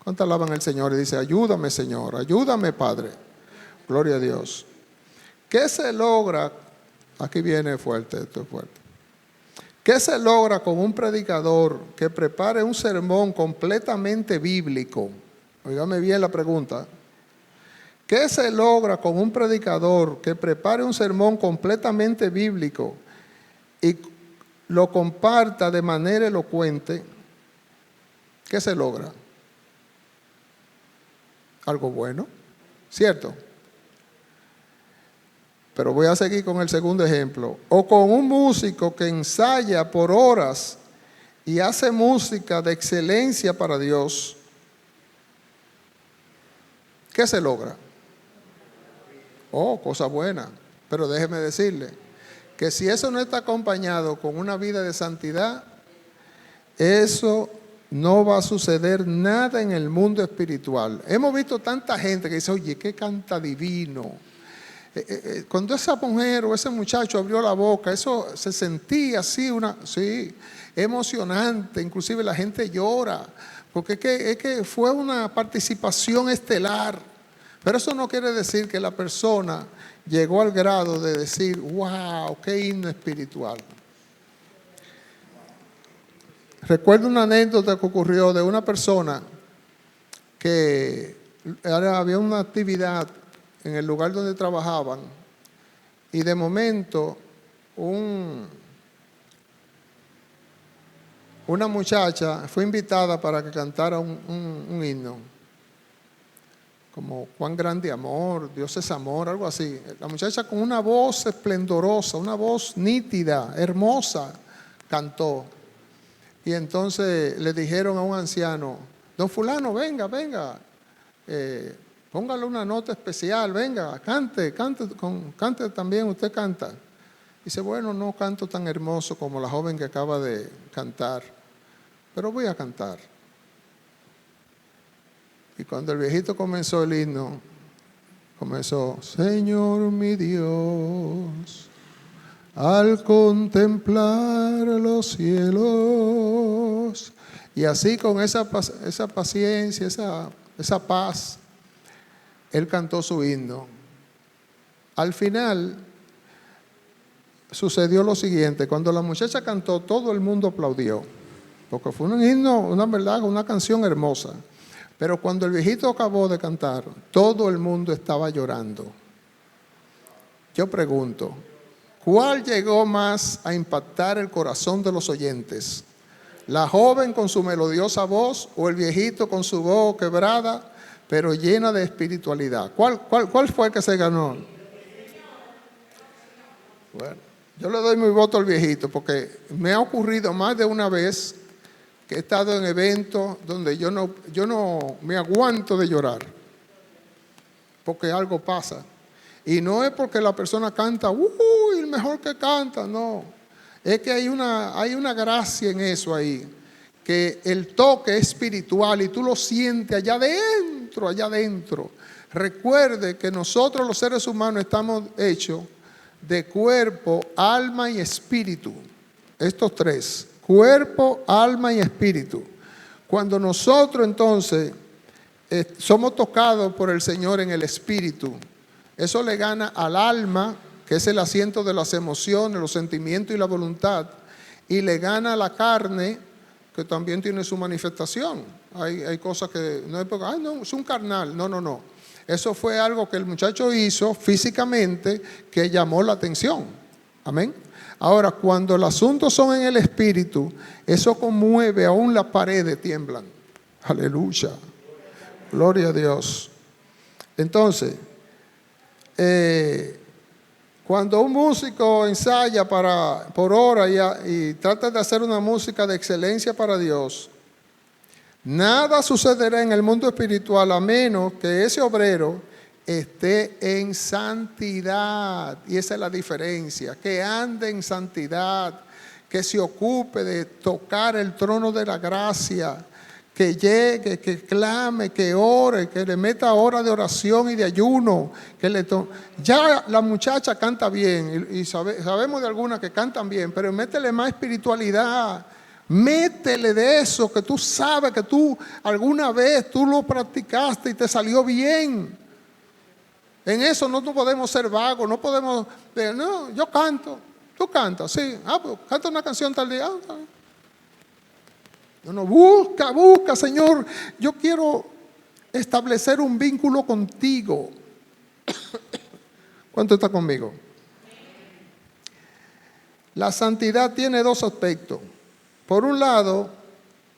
¿Cuánto alaban al Señor? Y dice, ayúdame, Señor, ayúdame, Padre. Gloria a Dios. ¿Qué se logra? Aquí viene fuerte, esto es fuerte. ¿Qué se logra con un predicador que prepare un sermón completamente bíblico? Óigame bien la pregunta. ¿Qué se logra con un predicador que prepare un sermón completamente bíblico y lo comparta de manera elocuente? ¿Qué se logra? Algo bueno, ¿cierto? Pero voy a seguir con el segundo ejemplo. O con un músico que ensaya por horas y hace música de excelencia para Dios. ¿Qué se logra? Oh, cosa buena. Pero déjeme decirle que si eso no está acompañado con una vida de santidad, eso no va a suceder nada en el mundo espiritual. Hemos visto tanta gente que dice, oye, qué canta divino. Cuando esa mujer o ese muchacho abrió la boca, eso se sentía así, emocionante. Inclusive la gente llora, porque es que fue una participación estelar. Pero eso no quiere decir que la persona llegó al grado de decir, wow, qué himno espiritual. Recuerdo una anécdota que ocurrió de una persona que había una actividad en el lugar donde trabajaban y de momento una muchacha fue invitada para que cantara un himno, como Cuán grande amor, Dios es amor, algo así. La muchacha con una voz esplendorosa, una voz nítida, hermosa, cantó. Y entonces le dijeron a un anciano, don fulano, venga, póngale una nota especial, venga, cante también, usted canta. Dice, bueno, no canto tan hermoso como la joven que acaba de cantar, pero voy a cantar. Y cuando el viejito comenzó el himno, comenzó, Señor mi Dios, al contemplar los cielos. Y así con esa paciencia, esa paz, él cantó su himno. Al final sucedió lo siguiente, cuando la muchacha cantó, todo el mundo aplaudió, porque fue un himno, una canción hermosa. Pero cuando el viejito acabó de cantar, todo el mundo estaba llorando. Yo pregunto, ¿cuál llegó más a impactar el corazón de los oyentes? ¿La joven con su melodiosa voz o el viejito con su voz quebrada, pero llena de espiritualidad? ¿Cuál fue el que se ganó? Bueno, yo le doy mi voto al viejito porque me ha ocurrido más de una vez que he estado en eventos donde yo no me aguanto de llorar porque algo pasa. Y no es porque la persona canta, el mejor que canta, no. Es que hay una gracia en eso ahí, que el toque es espiritual y tú lo sientes allá adentro. Recuerde que nosotros los seres humanos estamos hechos de cuerpo, alma y espíritu. Estos tres, cuerpo, alma y espíritu. Cuando nosotros entonces somos tocados por el Señor en el espíritu, eso le gana al alma, que es el asiento de las emociones, los sentimientos y la voluntad, y le gana a la carne, que también tiene su manifestación. Hay cosas que no es porque, no, es un carnal. No. Eso fue algo que el muchacho hizo físicamente que llamó la atención. Amén. Ahora, cuando los asuntos son en el espíritu, eso conmueve, aún las paredes tiemblan. Aleluya. Gloria a Dios. Entonces, cuando un músico ensaya por hora y trata de hacer una música de excelencia para Dios, nada sucederá en el mundo espiritual a menos que ese obrero esté en santidad. Y esa es la diferencia, que ande en santidad, que se ocupe de tocar el trono de la gracia, que llegue, que clame, que ore, que le meta hora de oración y de ayuno. Ya la muchacha canta bien y sabemos de algunas que cantan bien, pero métele más espiritualidad. Métele de eso que tú sabes que tú alguna vez tú lo practicaste y te salió bien. En eso no podemos ser vagos, no podemos no, yo canto, tú cantas, sí, pues canta una canción tal día. No, busca, Señor, yo quiero establecer un vínculo contigo. ¿Cuánto está conmigo? La santidad tiene dos aspectos. Por un lado,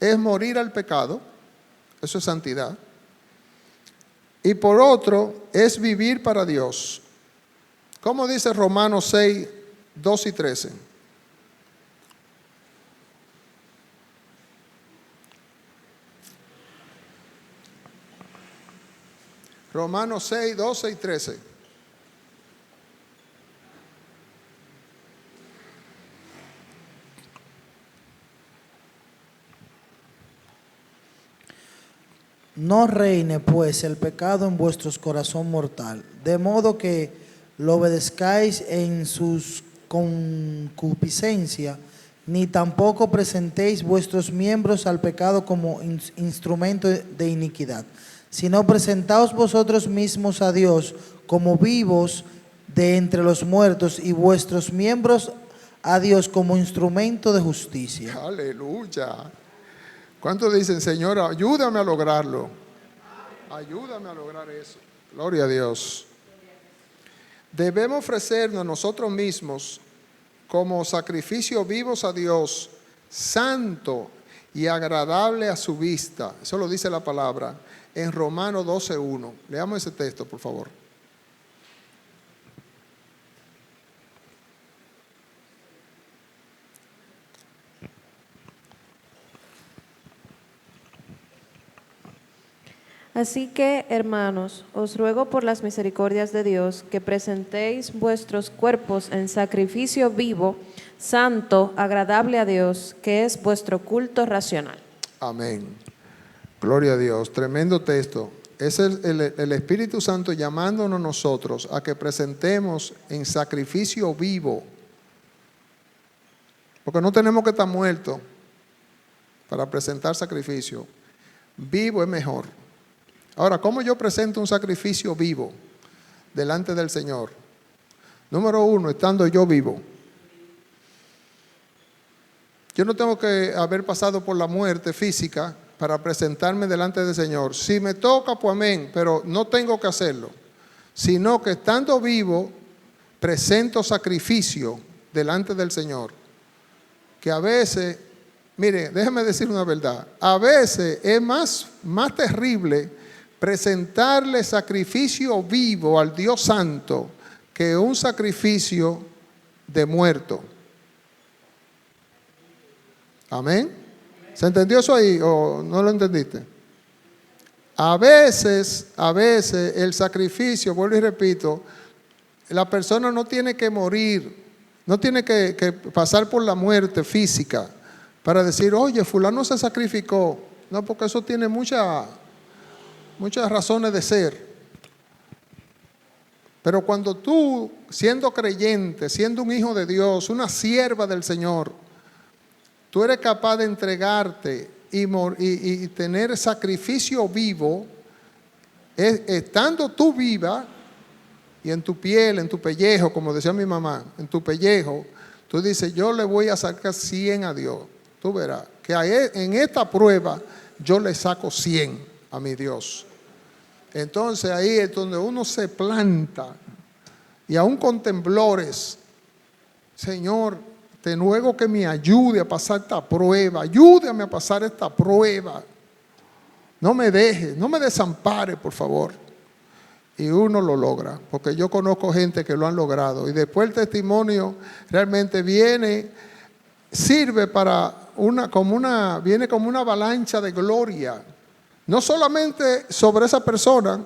es morir al pecado, eso es santidad. Y por otro, es vivir para Dios. ¿Cómo dice Romanos 6, 2 y 13? Romanos 6, 12 y 13. No reine pues el pecado en vuestros corazón mortal, de modo que lo obedezcáis en sus concupiscencias, ni tampoco presentéis vuestros miembros al pecado como instrumento de iniquidad, sino presentaos vosotros mismos a Dios como vivos de entre los muertos y vuestros miembros a Dios como instrumento de justicia. Aleluya. ¿Cuántos dicen, Señor, ayúdame a lograrlo? Ayúdame a lograr eso. Gloria a Dios. Debemos ofrecernos nosotros mismos como sacrificio vivos a Dios, santo y agradable a su vista. Eso lo dice la palabra en Romanos 12:1. Leamos ese texto, por favor. Así que, hermanos, os ruego por las misericordias de Dios que presentéis vuestros cuerpos en sacrificio vivo, santo, agradable a Dios, que es vuestro culto racional. Amén. Gloria a Dios. Tremendo texto. Es el Espíritu Santo llamándonos nosotros a que presentemos en sacrificio vivo. Porque no tenemos que estar muertos para presentar sacrificio. Vivo es mejor. Ahora, ¿cómo yo presento un sacrificio vivo delante del Señor? Número 1, estando yo vivo. Yo no tengo que haber pasado por la muerte física para presentarme delante del Señor. Si me toca, pues amén, pero no tengo que hacerlo. Sino que estando vivo, presento sacrificio delante del Señor. Que a veces, mire, déjeme decir una verdad, a veces es más terrible presentarle sacrificio vivo al Dios Santo que un sacrificio de muerto. Amén. ¿Se entendió eso ahí o no lo entendiste? A veces el sacrificio, vuelvo y repito, la persona no tiene que morir, no tiene que pasar por la muerte física para decir, oye, fulano se sacrificó. No, porque eso tiene muchas razones de ser. Pero cuando tú, siendo creyente, siendo un hijo de Dios, una sierva del Señor, tú eres capaz de entregarte y tener sacrificio vivo, estando tú viva y en tu piel, en tu pellejo, como decía mi mamá, en tu pellejo, tú dices, yo le voy a sacar 100 a Dios. Tú verás que en esta prueba yo le saco 100 a mi Dios. Entonces ahí es donde uno se planta y aún con temblores, Señor, te ruego que me ayude a pasar esta prueba, ayúdame a pasar esta prueba, no me dejes, no me desampare, por favor. Y uno lo logra, porque yo conozco gente que lo han logrado y después el testimonio realmente sirve para viene como una avalancha de gloria. No solamente sobre esa persona,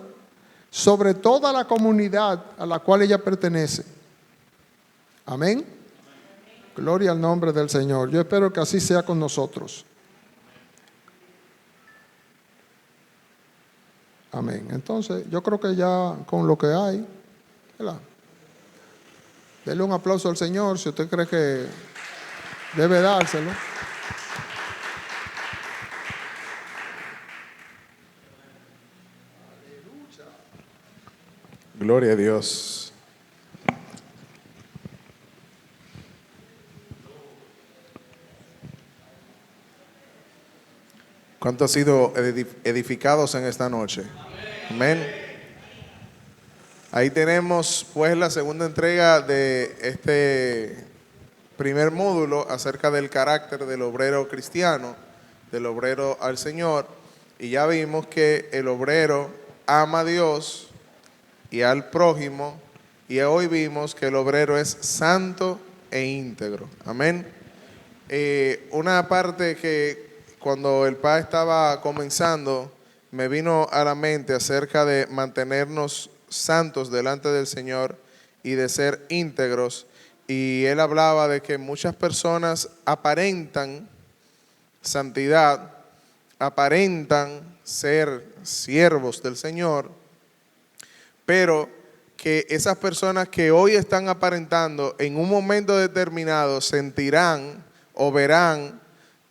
sobre toda la comunidad a la cual ella pertenece. Amén. Gloria al nombre del Señor. Yo espero que así sea con nosotros. Amén. Entonces, yo creo que ya con lo que hay, ¿verdad? Dele un aplauso al Señor si usted cree que debe dárselo. Gloria a Dios. ¿Cuántos han sido edificados en esta noche? Amén. Ahí tenemos pues la segunda entrega de este primer módulo acerca del carácter del obrero cristiano, del obrero al Señor. Y ya vimos que el obrero ama a Dios y al prójimo. Y hoy vimos que el obrero es santo e íntegro. Amén. Una parte que cuando el Padre estaba comenzando, me vino a la mente acerca de mantenernos santos delante del Señor y de ser íntegros. Y él hablaba de que muchas personas aparentan santidad, aparentan ser siervos del Señor, pero que esas personas que hoy están aparentando, en un momento determinado sentirán o verán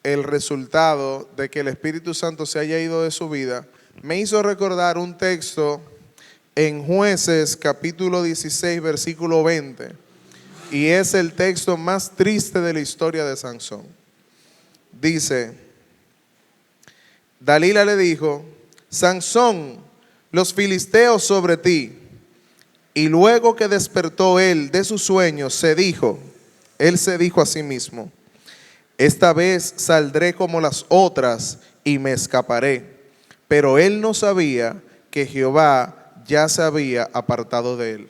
el resultado de que el Espíritu Santo se haya ido de su vida. Me hizo recordar un texto en Jueces capítulo 16 versículo 20, y es el texto más triste de la historia de Sansón. Dice: Dalila le dijo: Sansón, los filisteos sobre ti. Y luego que despertó él de su sueño, él se dijo a sí mismo: esta vez saldré como las otras y me escaparé. Pero él no sabía que Jehová ya se había apartado de él.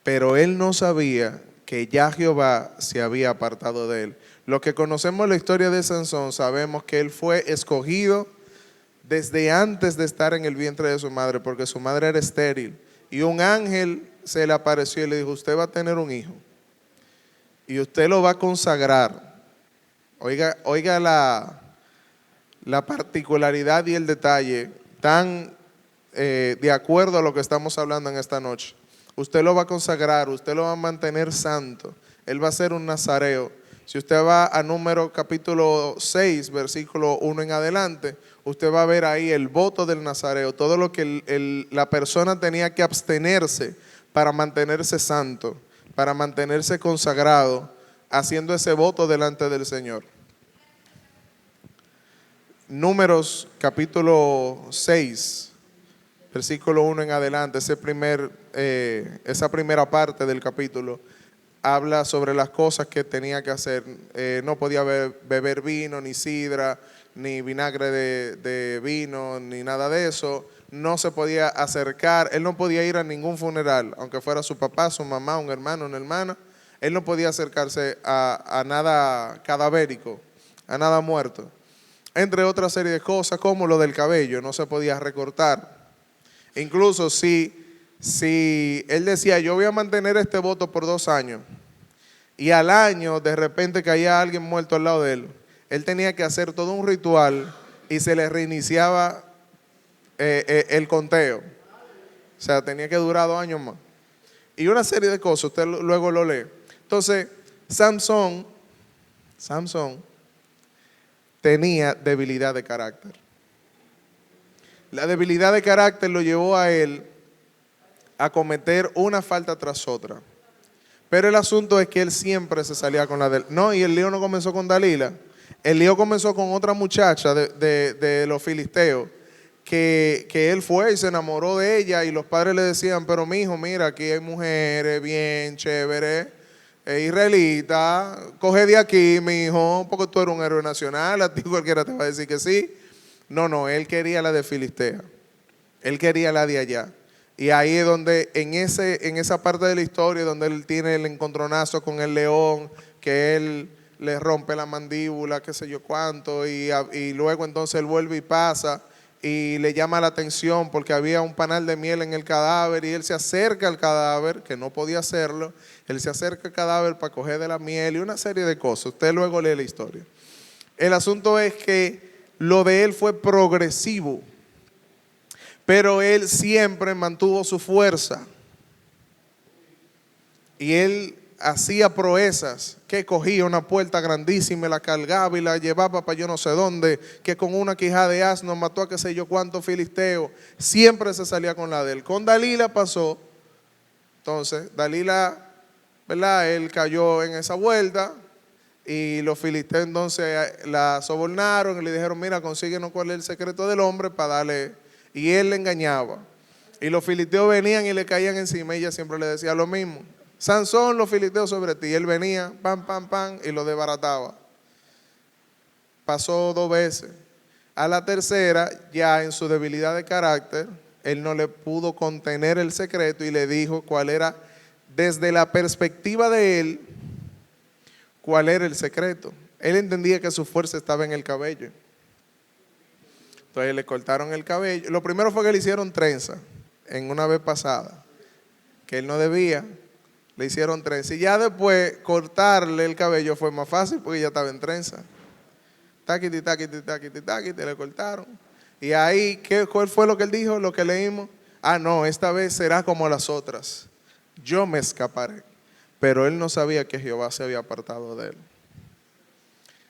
Pero él no sabía que ya Jehová se había apartado de él. Los que conocemos la historia de Sansón sabemos que él fue escogido desde antes de estar en el vientre de su madre, porque su madre era estéril. Y un ángel se le apareció y le dijo: usted va a tener un hijo y usted lo va a consagrar. Oiga la particularidad y el detalle tan de acuerdo a lo que estamos hablando en esta noche. Usted lo va a consagrar, usted lo va a mantener santo. Él va a ser un nazareo. Si usted va a Números capítulo 6, versículo 1 en adelante, usted va a ver ahí el voto del nazareo, todo lo que la persona tenía que abstenerse para mantenerse santo, para mantenerse consagrado, haciendo ese voto delante del Señor. Números capítulo 6, versículo 1 en adelante, esa primera parte del capítulo, habla sobre las cosas que tenía que hacer. No podía beber vino, ni sidra, ni vinagre de vino, ni nada de eso. No se podía acercar, él no podía ir a ningún funeral, aunque fuera su papá, su mamá, un hermano, una hermana. Él no podía acercarse a nada cadavérico, a nada muerto. Entre otra serie de cosas, como lo del cabello, no se podía recortar. Incluso si él decía: yo voy a mantener este voto por 2 años, y al año de repente caía alguien muerto al lado de él, él tenía que hacer todo un ritual y se le reiniciaba el conteo. O sea, tenía que durar 2 años más. Y una serie de cosas, usted luego lo lee. Entonces, Sansón tenía debilidad de carácter. La debilidad de carácter lo llevó a él a cometer una falta tras otra. Pero el asunto es que él siempre se salía con la de él. No, y el lío no comenzó con Dalila. El lío comenzó con otra muchacha de los filisteos, que él fue y se enamoró de ella, y los padres le decían: pero mijo, mira, aquí hay mujeres bien chéveres, israelita, coge de aquí, mijo, porque tú eres un héroe nacional, a ti cualquiera te va a decir que sí. No, él quería la de Filistea, él quería la de allá. Y ahí es donde, en esa parte de la historia, donde él tiene el encontronazo con el león, que él le rompe la mandíbula, qué sé yo cuánto, y luego entonces él vuelve y pasa, y le llama la atención porque había un panal de miel en el cadáver y él se acerca al cadáver, que no podía hacerlo, él se acerca al cadáver para coger de la miel y una serie de cosas. Usted luego lee la historia. El asunto es que lo de él fue progresivo, pero él siempre mantuvo su fuerza y él hacía proezas, que cogía una puerta grandísima y la cargaba y la llevaba para yo no sé dónde, que con una quijada de asno mató a qué sé yo cuántos filisteos, siempre se salía con la de él. Con Dalila pasó, entonces Dalila, ¿verdad? Él cayó en esa vuelta y los filisteos entonces la sobornaron y le dijeron, mira, consíguenos cuál es el secreto del hombre para darle, y él le engañaba. Y los filisteos venían y le caían encima y ella siempre le decía lo mismo. Sansón, los filisteos sobre ti. Y él venía, pam, pam, pam, y lo desbarataba. Pasó 2 veces. A la tercera, ya en su debilidad de carácter, él no le pudo contener el secreto y le dijo cuál era, desde la perspectiva de él, cuál era el secreto. Él entendía que su fuerza estaba en el cabello. Entonces le cortaron el cabello. Lo primero fue que le hicieron trenza en una vez pasada, que él no debía. Le hicieron trenza y ya después cortarle el cabello fue más fácil porque ya estaba en trenza. Taquiti, taquiti, taquiti, taquiti, le cortaron. Y ahí, ¿cuál fue lo que él dijo? Lo que leímos. Ah, no, esta vez será como las otras. Yo me escaparé. Pero él no sabía que Jehová se había apartado de él.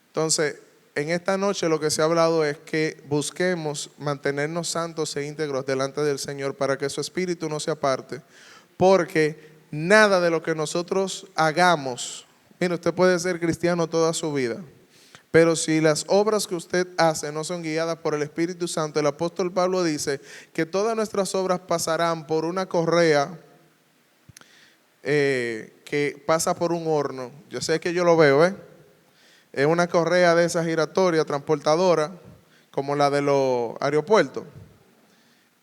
Entonces, en esta noche lo que se ha hablado es que busquemos mantenernos santos e íntegros delante del Señor para que su espíritu no se aparte. Porque nada de lo que nosotros hagamos, mire, usted puede ser cristiano toda su vida, pero si las obras que usted hace no son guiadas por el Espíritu Santo, el apóstol Pablo dice que todas nuestras obras pasarán por una correa que pasa por un horno. Yo sé que yo lo veo, es una correa de esa giratoria, transportadora, como la de los aeropuertos.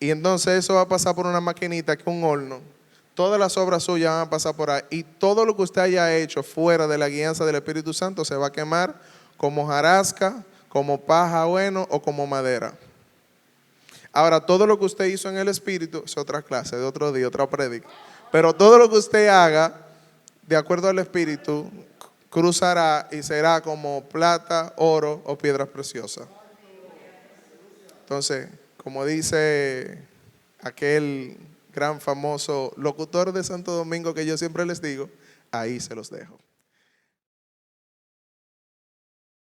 Y entonces eso va a pasar por una maquinita que es un horno. Todas las obras suyas van a pasar por ahí y todo lo que usted haya hecho fuera de la guianza del Espíritu Santo se va a quemar como hojarasca, como paja bueno o como madera. Ahora, todo lo que usted hizo en el Espíritu es otra clase, de otro día, otra prédica. Pero todo lo que usted haga de acuerdo al Espíritu cruzará y será como plata, oro o piedras preciosas. Entonces, como dice aquel gran famoso locutor de Santo Domingo que yo siempre les digo, ahí se los dejo.